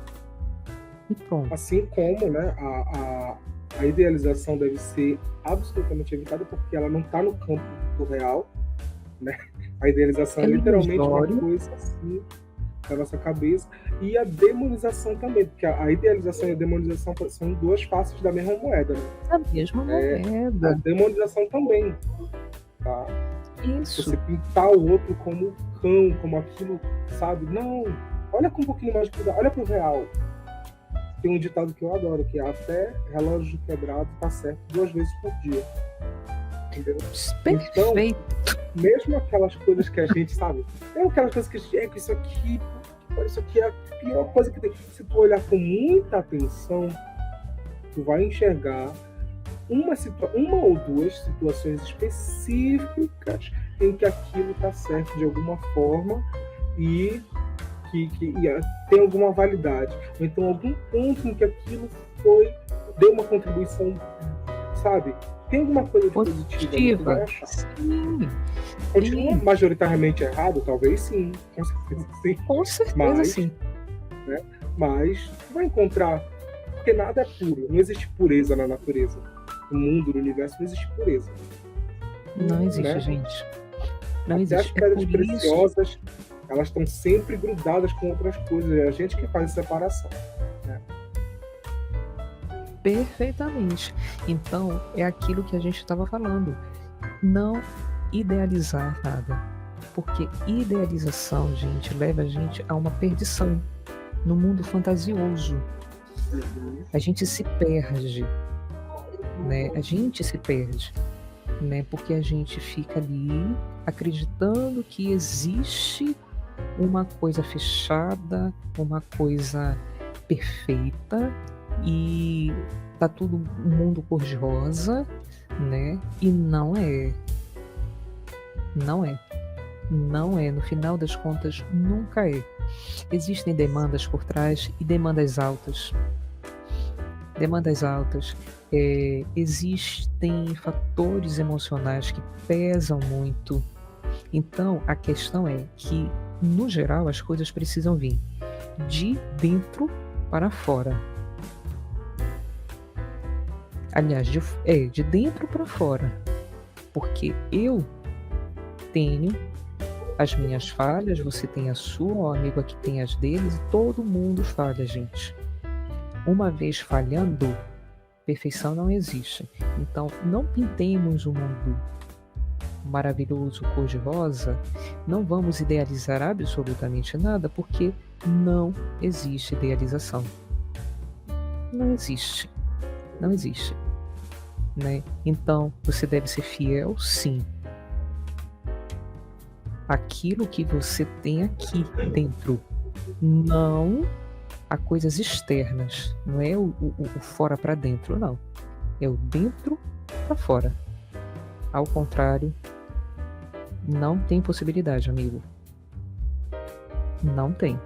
Assim como, né, a idealização deve ser absolutamente evitada porque ela não está no campo do real, né? A idealização é literalmente uma coisa assim da nossa cabeça, e a demonização também, porque a idealização e a demonização são duas faces da mesma moeda, né? Da mesma moeda. A demonização também, tá? Isso. Você pintar o outro como cão, como aquilo, sabe? Não, olha com um pouquinho mais de cuidado, olha pro real. Tem um ditado que eu adoro, que é até relógio quebrado tá certo 2 vezes por dia. Entendeu? Perfeito. Então, mesmo aquelas coisas que a gente sabe, é aquelas coisas que a gente, isso aqui é a pior coisa que tem. Se tu olhar com muita atenção, tu vai enxergar uma ou duas situações específicas em que aquilo tá certo de alguma forma e que tem alguma validade. Ou então algum ponto em que aquilo deu uma contribuição, sabe? Tem alguma coisa de positiva, você vai achar. Sim. Continua majoritariamente errado? Talvez sim. Com certeza sim. Com certeza sim. Né? Mas você vai encontrar, porque nada é puro. Não existe pureza na natureza. No mundo, no universo, não existe pureza. Não existe, né? Gente. Não Até existe. as pedras preciosas, elas estão sempre grudadas com outras coisas. É a gente que faz a separação. Né? Perfeitamente. Então, é aquilo que a gente estava falando. Não idealizar nada. Porque idealização, gente, leva a gente a uma perdição no mundo fantasioso. A gente se perde, né? A gente se perde, né? Porque a gente fica ali acreditando que existe uma coisa fechada, uma coisa perfeita, e tá tudo um mundo cor-de-rosa, né? E não é. Não é. Não é. No final das contas, nunca é. Existem demandas por trás e demandas altas. Demandas altas. Existem fatores emocionais que pesam muito. Então, a questão é que, no geral, as coisas precisam vir de dentro para fora. Aliás, de dentro para fora. Porque eu tenho as minhas falhas, você tem a sua, o amigo aqui tem as deles, e todo mundo falha, gente. Uma vez falhando, perfeição não existe. Então, não pintemos o mundo maravilhoso cor-de-rosa, não vamos idealizar absolutamente nada, porque não existe idealização. Não existe. Não existe. Né? Então, você deve ser fiel, sim. Aquilo que você tem aqui dentro, não a coisas externas, não é o fora para dentro, não. É o dentro para fora. Ao contrário, não tem possibilidade, amigo. Não tem.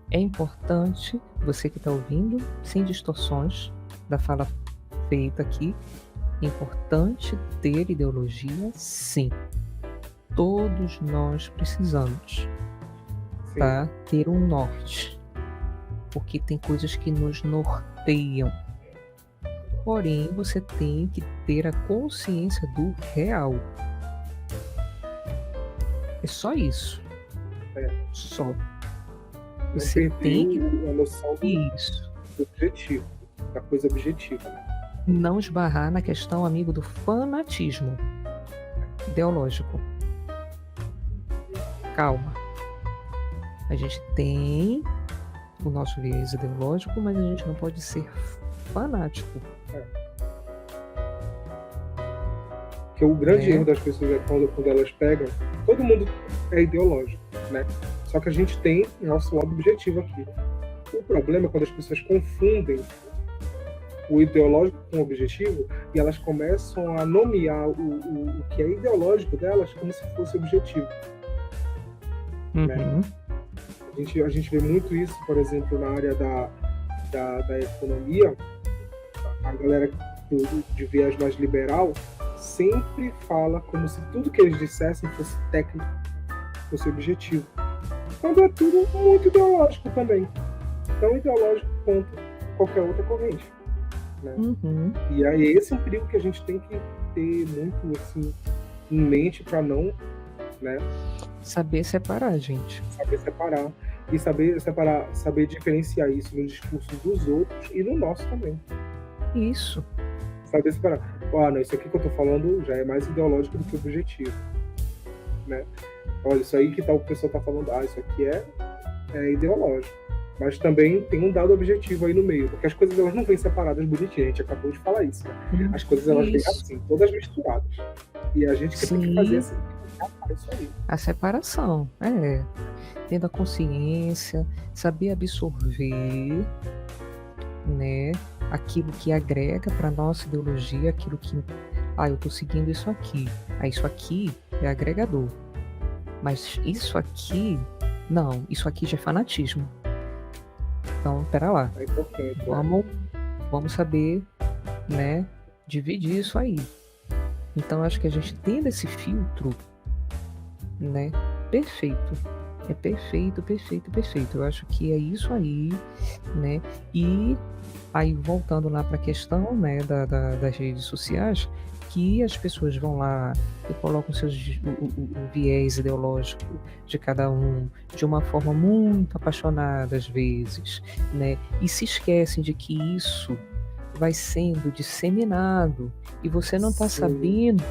É importante, você que está ouvindo, sem distorções da fala feita aqui, é importante ter ideologia, sim. Todos nós precisamos, tá? Ter um norte. Porque tem coisas que nos norteiam. Porém, você tem que ter a consciência do real. É só isso. Só. Você tem que a noção do objetivo, da coisa objetiva, né? Não esbarrar na questão, amigo, do fanatismo ideológico. Calma. A gente tem o nosso viés ideológico, mas a gente não pode ser fanático. Porque o grande erro das pessoas é quando elas pegam, todo mundo é ideológico, né? Só que a gente tem o nosso lado objetivo aqui. O problema é quando as pessoas confundem o ideológico com o objetivo e elas começam a nomear o que é ideológico delas como se fosse objetivo. Né? A gente vê muito isso, por exemplo, na área da economia. A galera de viés mais liberal sempre fala como se tudo que eles dissessem fosse técnico, fosse objetivo. Quando é tudo muito ideológico também. Tão ideológico quanto qualquer outra corrente. Né? E aí esse é um perigo que a gente tem que ter muito assim, em mente para não, né? Saber separar, gente. Saber separar. E saber diferenciar isso no discurso dos outros e no nosso também. Isso. Saber separar. Não, isso aqui que eu tô falando já é mais ideológico do que objetivo. Né? Olha, isso aí que o pessoal tá falando, isso aqui é ideológico. Mas também tem um dado objetivo aí no meio, porque as coisas elas não vêm separadas bonitinho, a gente acabou de falar isso. Né? As coisas elas vêm assim, todas misturadas. E a gente tem que fazer assim, isso aí. A separação, tendo a consciência, saber absorver, né, aquilo que agrega para nossa ideologia, aquilo que, eu tô seguindo isso aqui. Isso aqui é agregador. Mas isso aqui, não, isso aqui já é fanatismo. Então, pera lá. É importante, vamos saber, né, dividir isso aí. Então, acho que a gente tendo esse filtro, né, perfeito. É perfeito. Eu acho que é isso aí, né? E aí, voltando lá para a questão, né, das redes sociais, que as pessoas vão lá e colocam o viés ideológico de cada um de uma forma muito apaixonada às vezes, né? E se esquecem de que isso vai sendo disseminado e você não está sabendo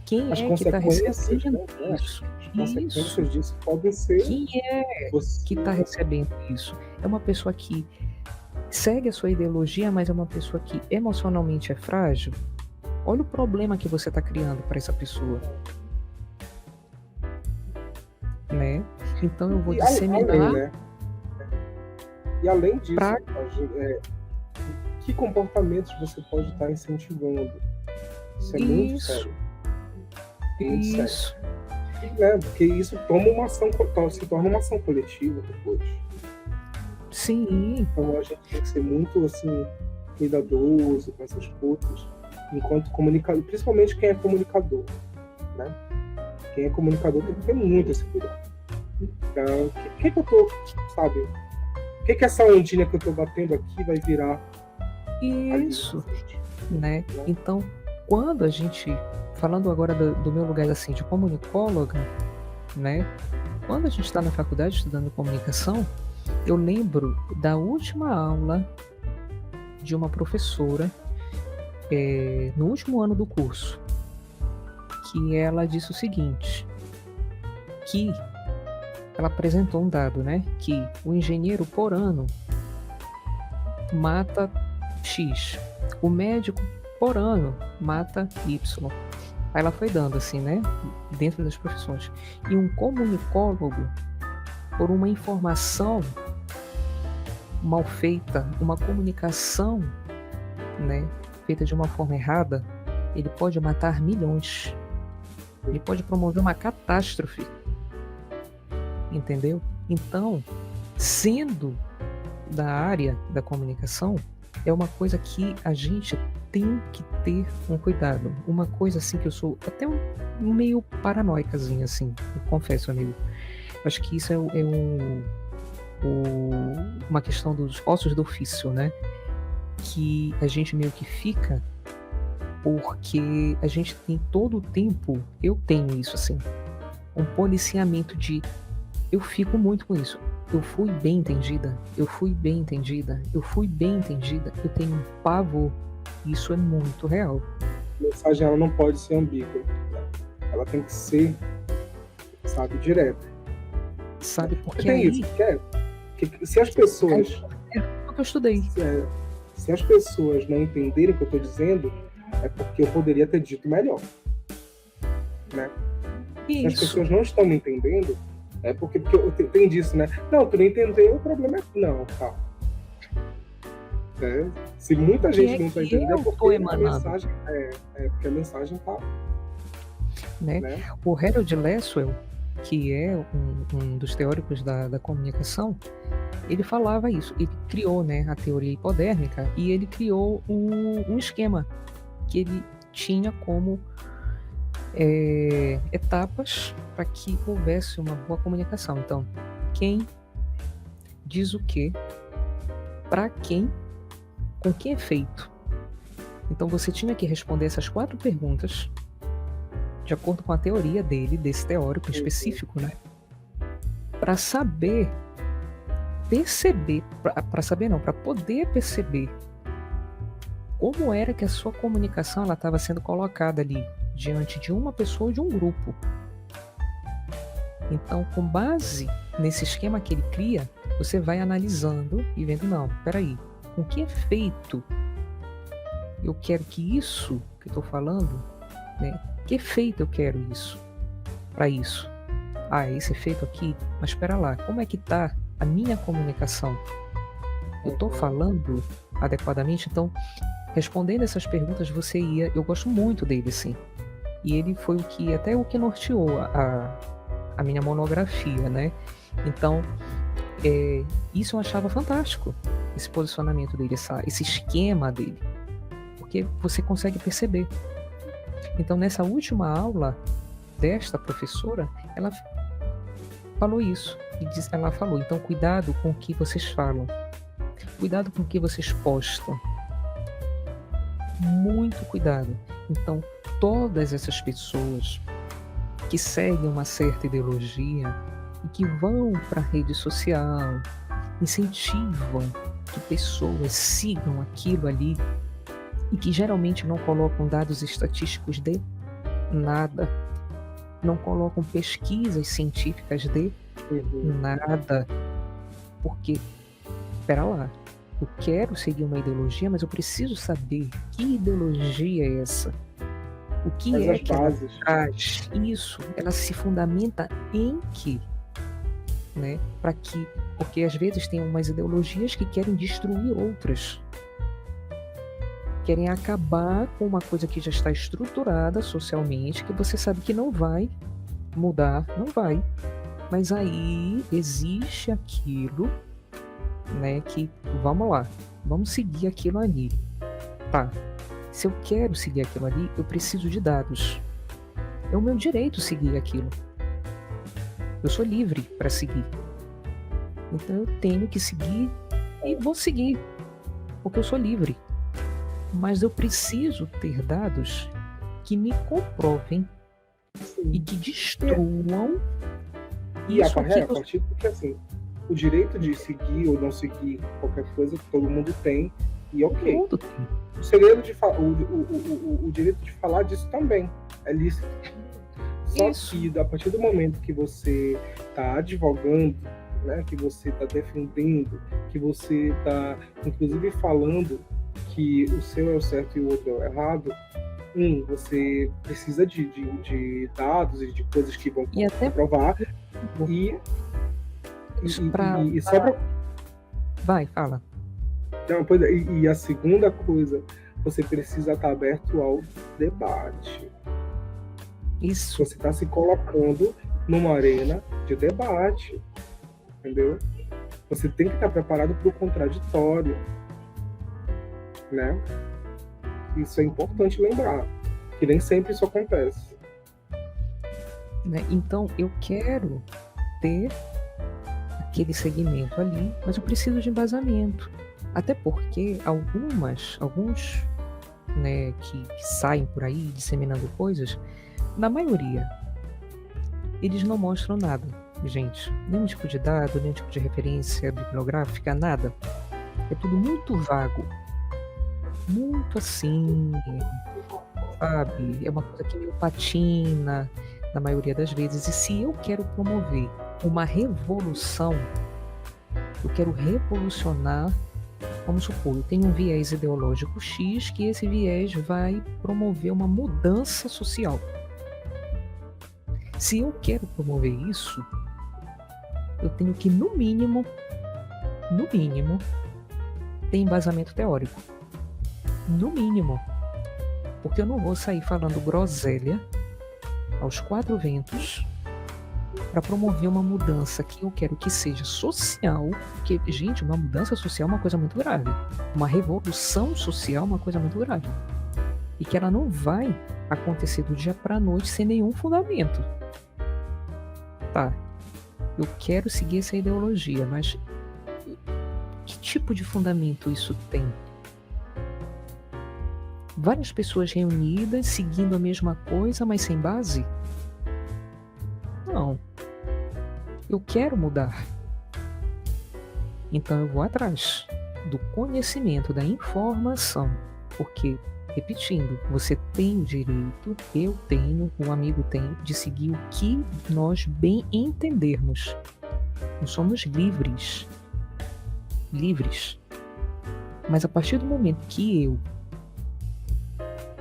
quem é que está recebendo isso. As consequências disso podem ser... Quem é que está recebendo isso? É uma pessoa que segue a sua ideologia, mas é uma pessoa que emocionalmente é frágil? Olha o problema que você está criando para essa pessoa. Né? Então eu vou disseminar... né? E além disso, que comportamentos você pode estar incentivando? Isso é muito sério. Isso. Né? Porque isso se torna uma ação coletiva depois. Sim. Então a gente tem que ser muito assim, cuidadoso com essas coisas, enquanto comunicador, principalmente quem é comunicador, né? Quem é comunicador tem que ter muito esse cuidado. Então, o que eu tô, sabe? O que essa ondinha que eu tô batendo aqui vai virar? Isso, né? Então, quando a gente falando agora do meu lugar assim de comunicóloga, né? Quando a gente está na faculdade estudando comunicação, eu lembro da última aula de uma professora no último ano do curso, que ela disse o seguinte, que ela apresentou um dado, né? Que o engenheiro por ano mata X, o médico por ano mata Y. Aí ela foi dando assim, né? Dentro das profissões. E um comunicólogo, por uma informação mal feita, uma comunicação, né, feita de uma forma errada, ele pode matar milhões. Ele pode promover uma catástrofe. Entendeu? Então, sendo da área da comunicação, é uma coisa que a gente tem que ter um cuidado. Uma coisa assim que eu sou até meio paranoicazinha, assim, eu confesso, amigo. Acho que isso é uma questão dos ossos do ofício, né? Que a gente meio que fica porque a gente tem todo o tempo, eu tenho isso assim, um policiamento de eu fico muito com isso. Eu fui bem entendida, eu fui bem entendida, eu fui bem entendida, eu tenho um pavor. Isso é muito real. A mensagem ela não pode ser ambígua. Ela tem que ser, sabe, direta. Sabe, porque tem aí... isso, que se as pessoas... É o que eu estudei. Se as pessoas não entenderem o que eu estou dizendo, é porque eu poderia ter dito melhor. Né? Se as pessoas não estão me entendendo, é porque tem disso, né? Não, tu não entendeu, o problema é... Não, tá. Se muita gente não está entendendo, é porque a mensagem... porque a mensagem tá... Né? O Harold Lasswell, que é um dos teóricos da comunicação, ele falava isso. Ele criou, né, a teoria hipodérmica e ele criou um esquema que ele tinha como etapas para que houvesse uma boa comunicação. Então, quem diz o quê, para quem, com que efeito. Então, você tinha que responder essas 4 perguntas de acordo com a teoria dele, desse teórico específico, né? Para saber perceber, para poder perceber como era que a sua comunicação ela estava sendo colocada ali diante de uma pessoa ou de um grupo. Então, com base nesse esquema que ele cria, você vai analisando e vendo, não, peraí, com que efeito eu quero que isso que eu estou falando, né? Que efeito eu quero isso? Para isso. Esse efeito aqui, mas espera lá, como é que está a minha comunicação? Eu estou falando adequadamente? Então, respondendo essas perguntas, você ia... Eu gosto muito dele, sim. E ele foi até o que norteou a minha monografia, né? Então, isso eu achava fantástico, esse posicionamento dele, esse esquema dele. Porque você consegue perceber. Então, nessa última aula desta professora, ela falou isso. Ela falou, então, cuidado com o que vocês falam. Cuidado com o que vocês postam. Muito cuidado. Então, todas essas pessoas que seguem uma certa ideologia e que vão para a rede social, incentivam que pessoas sigam aquilo ali e que geralmente não colocam dados estatísticos de nada, não colocam pesquisas científicas de nada, porque, espera lá, eu quero seguir uma ideologia, mas eu preciso saber que ideologia é essa, o que é que ela traz, isso, ela se fundamenta em quê? Né? Porque às vezes tem umas ideologias que querem destruir outras, querem acabar com uma coisa que já está estruturada socialmente, que você sabe que não vai mudar, não vai. Mas aí existe aquilo, né, que vamos lá, vamos seguir aquilo ali. Tá, se eu quero seguir aquilo ali, eu preciso de dados. É o meu direito seguir aquilo. Eu sou livre para seguir. Então eu tenho que seguir e vou seguir, porque eu sou livre. Mas eu preciso ter dados que me comprovem e Sim. que destruam E a isso aqui a partir porque assim, o direito de seguir ou não seguir qualquer coisa todo mundo tem, e todo ok. mundo tem. O segredo de o direito de falar disso também é lícito. Só Isso. que a partir do momento que você está advogando, né, que você está defendendo, que você está inclusive falando que o seu é o certo e o outro é o errado, você precisa de dados e de coisas que vão E até comprovar, e, pra... e só para. Vai, fala. E a segunda coisa, você precisa estar aberto ao debate. Isso. Você está se colocando numa arena de debate, entendeu? Você tem que estar preparado para o contraditório, né? Isso é importante lembrar, que nem sempre isso acontece. Né? Então, eu quero ter aquele segmento ali, mas eu preciso de embasamento. Até porque alguns, né, que saem por aí disseminando coisas, na maioria, eles não mostram nada, gente. Nenhum tipo de dado, nenhum tipo de referência bibliográfica, nada. É tudo muito vago. Muito assim, sabe? É uma coisa que meio patina, na maioria das vezes. E se eu quero promover uma revolução, eu quero revolucionar, vamos supor, eu tenho um viés ideológico X, que esse viés vai promover uma mudança social. Se eu quero promover isso, eu tenho que, no mínimo, ter embasamento teórico. No mínimo. Porque eu não vou sair falando groselha aos quatro ventos para promover uma mudança que eu quero que seja social, porque, gente, uma mudança social é uma coisa muito grave. Uma revolução social é uma coisa muito grave. E que ela não vai acontecer do dia para a noite sem nenhum fundamento. Tá, eu quero seguir essa ideologia, mas que tipo de fundamento isso tem? Várias pessoas reunidas, seguindo a mesma coisa, mas sem base? Não. Eu quero mudar. Então eu vou atrás do conhecimento, da informação. Porque, repetindo, você tem o direito, eu tenho, um amigo tem, de seguir o que nós bem entendermos. Nós somos livres. Livres. Mas a partir do momento que eu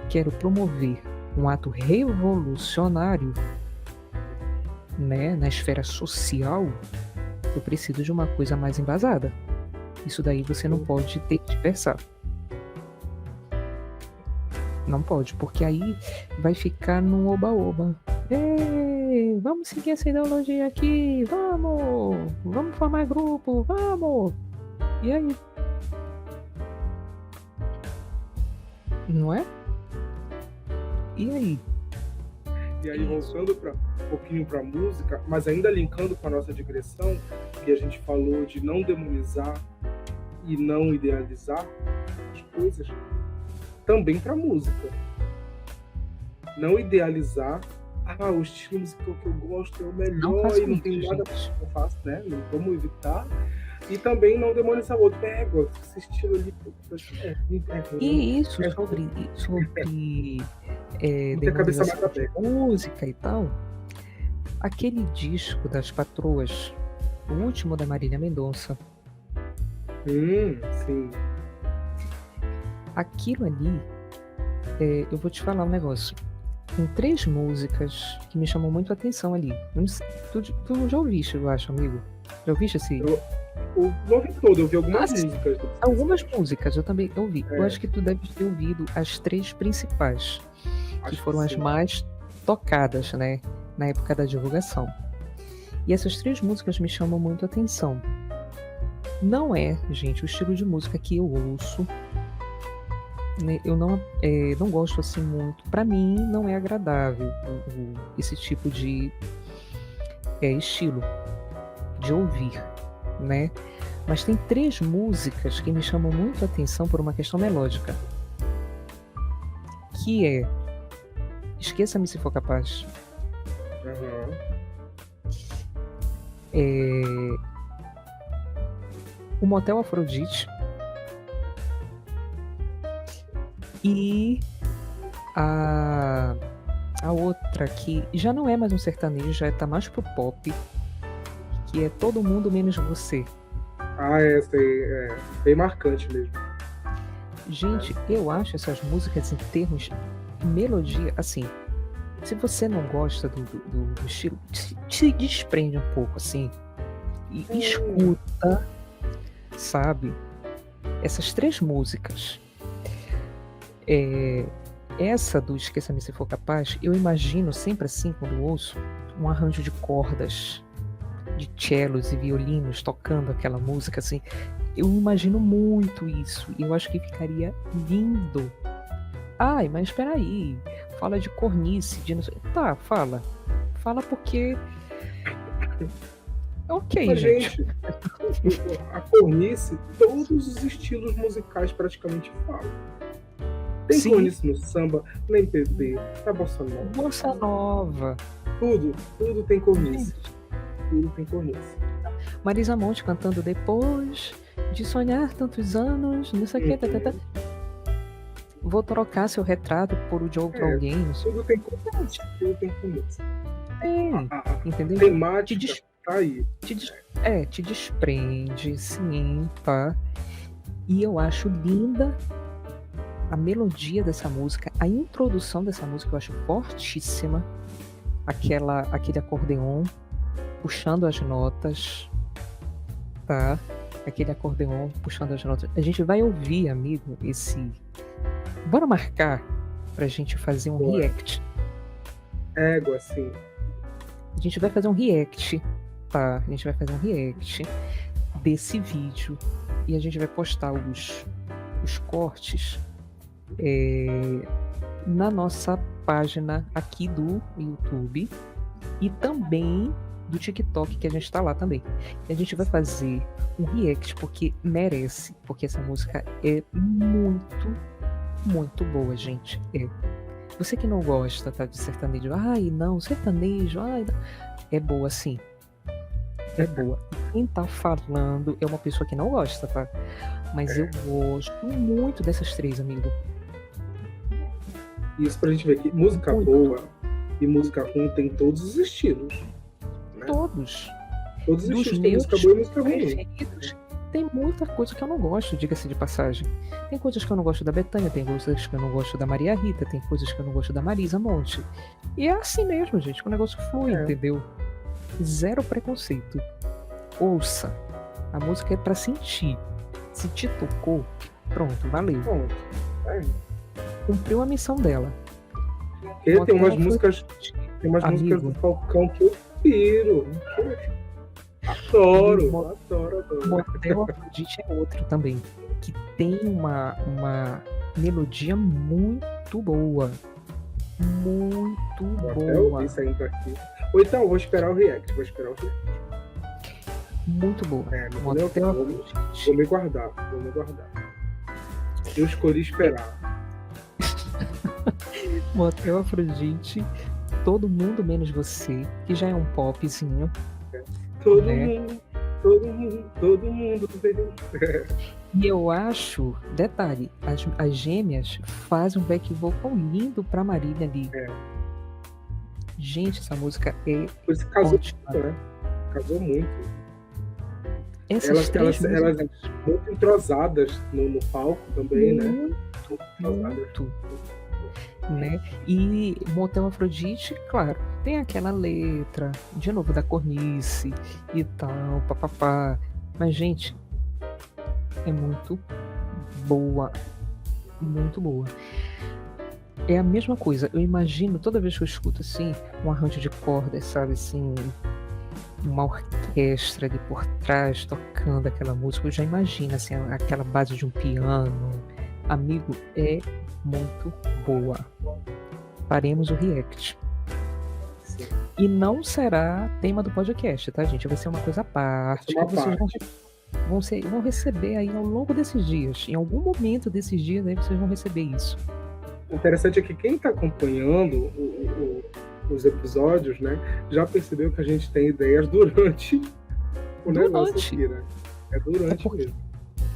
quero promover um ato revolucionário, né, na esfera social, eu preciso de uma coisa mais embasada. Isso daí você não pode tergiversar. Não pode, porque aí vai ficar num oba-oba. Ei, vamos seguir essa ideologia aqui, vamos formar grupo, vamos. E aí? Não é? E aí? E aí, voltando um pouquinho para a música, mas ainda linkando com a nossa digressão, que a gente falou de não demonizar e não idealizar as coisas, também para a música. Não idealizar, o estilo musical que eu gosto é o melhor e não tem nada que eu faço, né? Vamos evitar. E também não demonizar o outro. Esse estilo ali. E isso sobre demonização de música e tal. Aquele disco das Patroas, o último da Marília Mendonça. Sim. Aquilo ali, eu vou te falar um negócio. Tem 3 músicas que me chamam muito a atenção ali. Tu já ouviste, eu acho, amigo? Já ouviste esse? Eu não ouvi todo, eu ouvi algumas músicas. Algumas músicas eu também ouvi. Eu acho que tu deve ter ouvido as 3 principais, que foram as mais tocadas, né, na época da divulgação. E essas 3 músicas me chamam muito a atenção. Não é, gente, o estilo de música que eu ouço. Né, eu não gosto assim muito. Para mim, não é agradável esse tipo de estilo de ouvir, né? Mas tem 3 músicas que me chamam muito a atenção por uma questão melódica, que é Esqueça-me se for capaz. Aham. O Motel Afrodite. E a outra que já não é mais um sertanejo, já tá mais pro pop, que é Todo Mundo Menos Você. Essa aí é bem marcante mesmo. Gente, eu acho essas músicas em termos de melodia, assim, se você não gosta do estilo, se desprende um pouco, assim, e escuta, sabe, essas 3 músicas. Essa do Esqueça-me se for capaz, eu imagino sempre assim, quando eu ouço, um arranjo de cordas, de cellos e violinos tocando aquela música, assim. Eu imagino muito isso, e eu acho que ficaria lindo. Ai, mas espera aí, fala de cornice, de... Tá, fala porque... Ok, Mas, gente. a cornice, todos os estilos musicais praticamente falam. Tem Sim. cornice no samba, na MPB, na bossa nova. Bossa nova. Tudo tem cornice. Tudo tem cornice. Marisa Monte cantando Depois de Sonhar Tantos Anos, não sei o que, Vou trocar seu retrato por o de outro alguém. Tudo tem cornice. Tudo tem cornice. Entendeu? Temática tá aí. Te desprende, sim, tá? E eu acho linda a melodia dessa música, a introdução dessa música eu acho fortíssima. Aquele acordeon puxando as notas, tá? Aquele acordeon puxando as notas. A gente vai ouvir, amigo, Bora marcar pra gente fazer um react. Assim. A gente vai fazer um react, tá? A gente vai fazer um react desse vídeo e a gente vai postar os cortes na nossa página aqui do YouTube e também do TikTok, que a gente tá lá também. E a gente vai fazer um react porque merece, porque essa música é muito, muito boa, gente. Você que não gosta, tá, de sertanejo, sertanejo, é boa sim. É boa. E quem tá falando é uma pessoa que não gosta, tá? Mas eu gosto muito dessas 3, amigo. Isso pra gente ver que música boa e música ruim tem todos os estilos. Né? Todos. Todos os estilos tem música boa e música ruim. Tem muita coisa que eu não gosto, diga-se de passagem. Tem coisas que eu não gosto da Bethânia, tem coisas que eu não gosto da Maria Rita, tem coisas que eu não gosto da Marisa Monte. E é assim mesmo, gente, que o negócio flui, entendeu? Zero preconceito. Ouça. A música é pra sentir. Se te tocou, pronto, valeu. Cumpriu a missão dela. Tem umas músicas do Falcão que eu piro. Adoro. Motel Afrodite é outro também, que tem uma melodia muito boa. Muito boa. Aqui. Ou então, vou esperar o react. Muito boa. Vou me guardar. Eu escolhi esperar. Motel Afrodite, Todo Mundo Menos Você, que já é um popzinho. Todo mundo. E eu acho, detalhe, as gêmeas fazem um back vocal lindo pra Marília ali. Gente, essa música é ótima. Casou muito. Elas muito entrosadas no palco também, muito. Né? E Motel Afrodite, claro, tem aquela letra, de novo, da cornice e tal, papapá. Mas, gente, é muito boa. Muito boa. É a mesma coisa. Eu imagino, toda vez que eu escuto assim, um arranjo de cordas, sabe, assim, uma orquestra ali por trás tocando aquela música, eu já imagino, assim, aquela base de um piano. Amigo, é muito boa. Faremos o react. Sim. E não será tema do podcast, tá, gente? Vai ser uma coisa à parte. Vocês vão receber aí ao longo desses dias. Em algum momento desses dias aí vocês vão receber isso. O interessante é que quem está acompanhando os episódios, né, já percebeu que a gente tem ideias durante o negócio aqui, né? É durante mesmo.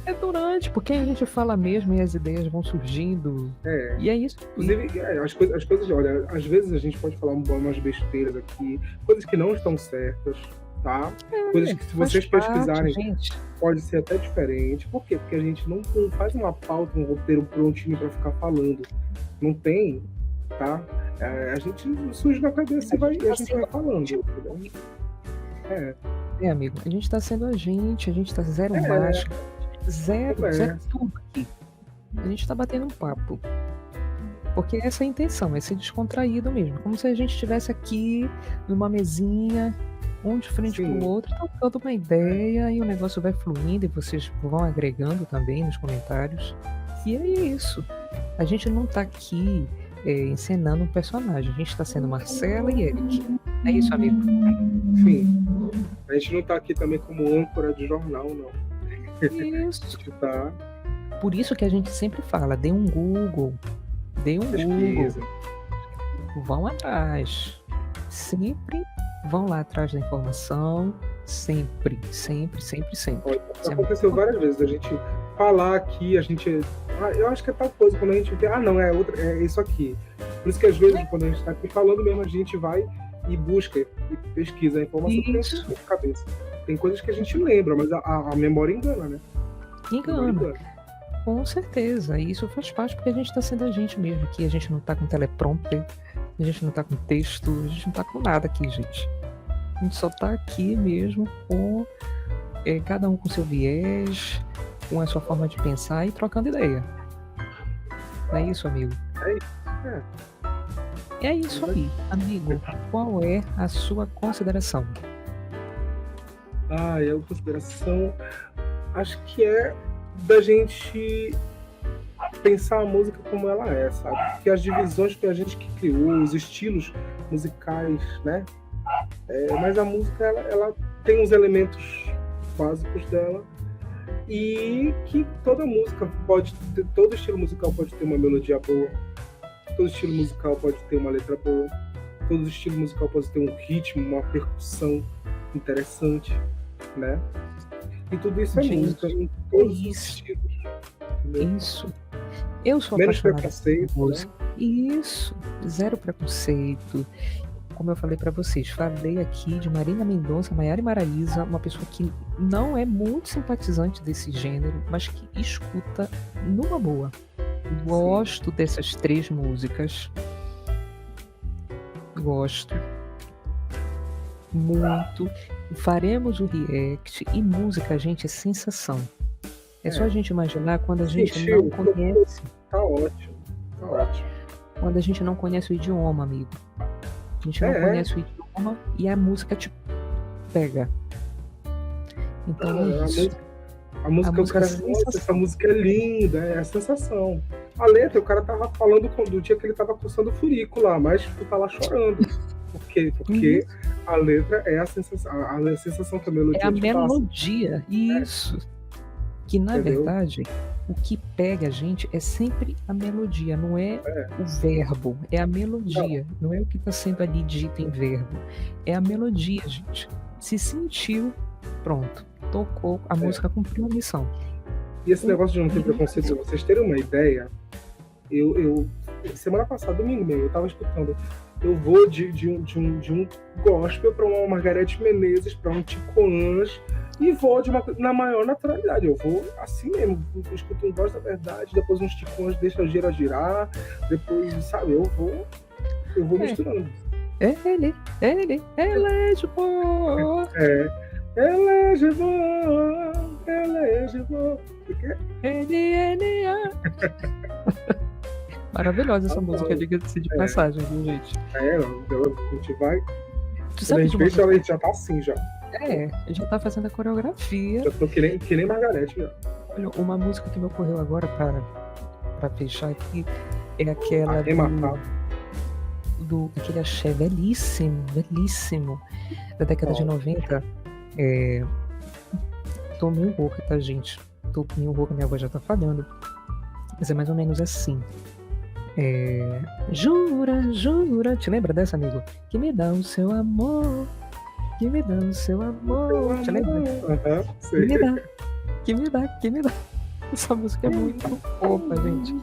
É durante, porque a gente fala mesmo e as ideias vão surgindo. E é isso. Inclusive, as coisas, olha, às vezes a gente pode falar umas besteiras aqui, coisas que não estão certas, tá? Coisas que, se vocês pesquisarem, pode ser até diferente. Por quê? Porque a gente não faz uma pauta, um roteiro prontinho para ficar falando. Não tem, tá? A gente surge na cabeça e a gente vai falando. Entendeu? Amigo, a gente tá sendo a gente tá zero máscara, zero tudo aqui. A gente tá batendo um papo. Porque essa é a intenção, é ser descontraído mesmo. Como se a gente estivesse aqui numa mesinha, um de frente pro outro, trocando uma ideia e o negócio vai fluindo e vocês vão agregando também nos comentários. E é isso. A gente não tá aqui encenando um personagem. A gente tá sendo Marcela e Eric. É isso, amigo? Sim. A gente não tá aqui também como âncora de jornal, não. Isso. A gente tá... Por isso que a gente sempre fala, dê um Google. Pesquisa. Vão atrás. Sempre vão lá atrás da informação. Sempre. Olha, aconteceu várias vezes. A gente falar aqui, a gente... eu acho que é tal coisa. Quando a gente vê, não, é outra, é isso aqui. Por isso que às vezes, quando a gente tá aqui falando mesmo, a gente vai e busca e pesquisa a informação que a gente tem na cabeça. Tem coisas que a gente lembra, mas a memória engana, né? Engana. Com certeza. E isso faz parte porque a gente tá sendo a gente mesmo aqui. A gente não tá com teleprompter, a gente não tá com texto, a gente não tá com nada aqui, gente. A gente só tá aqui mesmo com cada um com seu viés, com a sua forma de pensar e trocando ideia. Não é isso, amigo? É isso. É isso aí, amigo. Qual é a sua consideração? A consideração, acho que é da gente pensar a música como ela é, sabe? Porque as divisões foi a gente que criou, os estilos musicais, né? Mas a música, ela tem os elementos básicos dela e que toda música todo estilo musical pode ter uma melodia boa, todo estilo musical pode ter uma letra boa, todo estilo musical pode ter um ritmo, uma percussão interessante, né? E tudo isso é música, em todos os estilos. Entendeu? Isso. Eu sou menos apaixonada preconceito, por música. Né? Isso. Zero preconceito. Como eu falei para vocês, falei aqui de Marília Mendonça, Maiara e Maraísa, uma pessoa que não é muito simpatizante desse gênero, mas que escuta numa boa. Gosto dessas 3 músicas. Gosto. Muito. Faremos o react e música, gente, é sensação. É só a gente imaginar quando a gente não conhece. Tá ótimo. Quando a gente não conhece o idioma, amigo. A gente não conhece o idioma e a música te pega. Então é isso. A música, o cara, nossa, essa música é linda, é a sensação. A letra, o cara tava falando do dia que ele tava coçando o furico lá, mas tu tá lá chorando. Por quê? Porque a letra é a sensação que a melodia é a melodia, isso. Que na verdade, o que pega a gente é sempre a melodia, não é o verbo, é a melodia, não é o que está sendo ali dito em verbo, é a melodia, gente. Se sentiu, pronto, tocou, a música cumpriu a missão. E esse negócio de não ter preconceito, pra vocês terem uma ideia, eu semana passada, domingo mesmo, eu tava escutando, eu vou de um gospel para uma Margareth Menezes, para um Tico Anjo, e vou na maior naturalidade. Eu vou assim mesmo, eu escuto um Voz da Verdade, depois uns Tico Anjo deixa a girar, depois, sabe, eu vou misturando. Ele é de boa. Ele é. Maravilhosa essa música, diga-se de passagem, viu, gente? A gente vai. Tu sabe a gente vê, a gente já tá assim já. A gente já tá fazendo a coreografia. Já tô que nem Margareth já. Olha, uma música que me ocorreu agora pra fechar aqui é aquela aquele axé velhíssimo, da década de 90. Tô meio rouca, tá, gente? Tô meio rouca, minha voz já tá falhando. Mas é mais ou menos assim. Jura, jura. Te lembra dessa, amigo? Que me dá o seu amor. Que me dá o seu amor. Te lembra? Aham, Que sei. me dá. Que me dá, que me dá. Essa música é muito fofa, gente.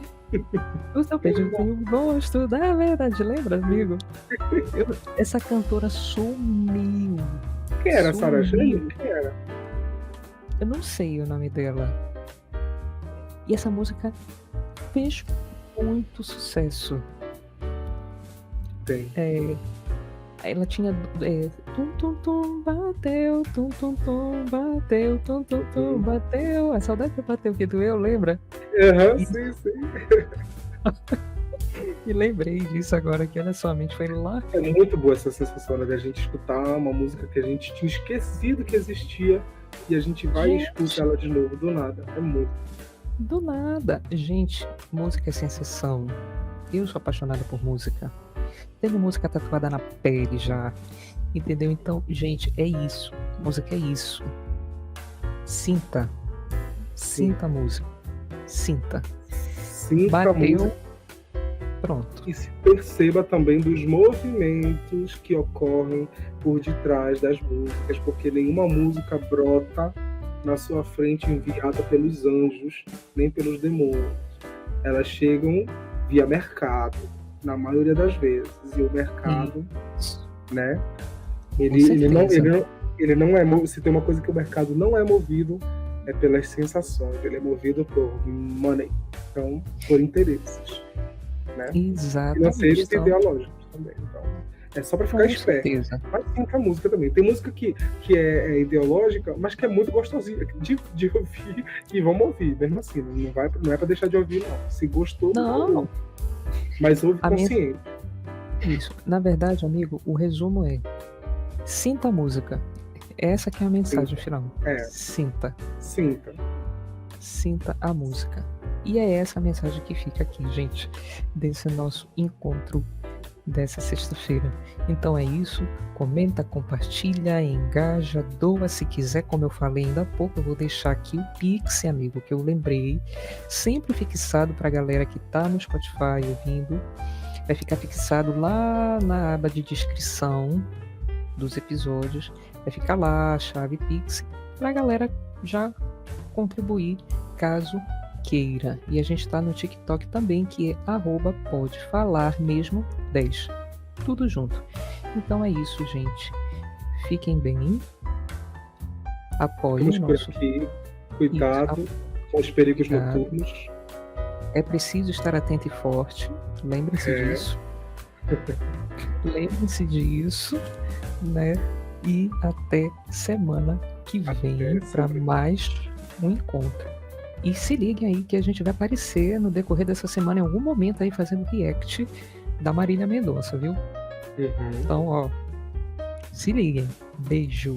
O seu beijo tem o gosto da verdade. Lembra, amigo? Essa cantora sumiu. Quem era a Sarah Sumiu. Jane? Quem era? Eu não sei o nome dela. E essa música fez muito sucesso. Tem. Ela tinha tum tum tum bateu, tum tum tum bateu, tum tum tum bateu. A saudade que bateu que doeu, lembra? Aham, E- sim, sim. E lembrei disso agora, que olha só, a mente foi lá. É muito boa essa sensação, né, da gente escutar uma música que a gente tinha esquecido que existia e a gente vai e Gente. escuta ela de novo, do nada. É muito. Do nada. Gente, música é sensação. Eu sou apaixonada por música. Tenho música tatuada na pele já. Entendeu? Então, gente, é isso. Música é isso. Sinta. Sinta a música. Sinta. Sinta a Bateu. música Pronto. e se perceba também dos movimentos que ocorrem por detrás das músicas, porque nenhuma música brota na sua frente enviada pelos anjos, nem pelos demônios. Elas chegam via mercado, na maioria das vezes, e o mercado, né? Ele não é movido. Se tem uma coisa que o mercado não é movido, é pelas sensações. Ele é movido por money, então por interesses, né? Exatamente. Financeiros e Então, ideológicos também. Então, é só para ficar com esperto. certeza. Mas sim, com a música também. Tem música que é ideológica, mas que é muito gostosinha de ouvir, e vamos ouvir, mesmo assim. Não é para deixar de ouvir, não. Se gostou, Não. ouve. Mas ouve A minha- consciente. Isso. Na verdade, amigo, o resumo é: sinta a música. Essa que é a mensagem final. É. Sinta. Sinta. Sinta a música. E é essa a mensagem que fica aqui, gente, desse nosso encontro dessa sexta-feira. Então é isso. Comenta, compartilha, engaja, doa se quiser. Como eu falei ainda há pouco, eu vou deixar aqui o Pix, amigo, que eu lembrei. Sempre fixado para a galera que tá no Spotify ouvindo. Vai ficar fixado lá na aba de descrição dos episódios. Vai ficar lá a chave Pix para a galera já contribuir caso queira. E a gente está no TikTok também, que é @podefalarmesmo10. Tudo junto. Então é isso, gente. Fiquem bem. Apoiem Vamos o por nosso. aqui. Cuidado com os perigos Cuidado. noturnos. É preciso estar atento e forte. Lembre-se disso. Lembre-se disso, né? E até semana que vem para semana. mais um encontro. E se liguem aí que a gente vai aparecer no decorrer dessa semana em algum momento aí fazendo react da Marília Mendonça, viu? Uhum. Então, ó, se liguem. Beijo.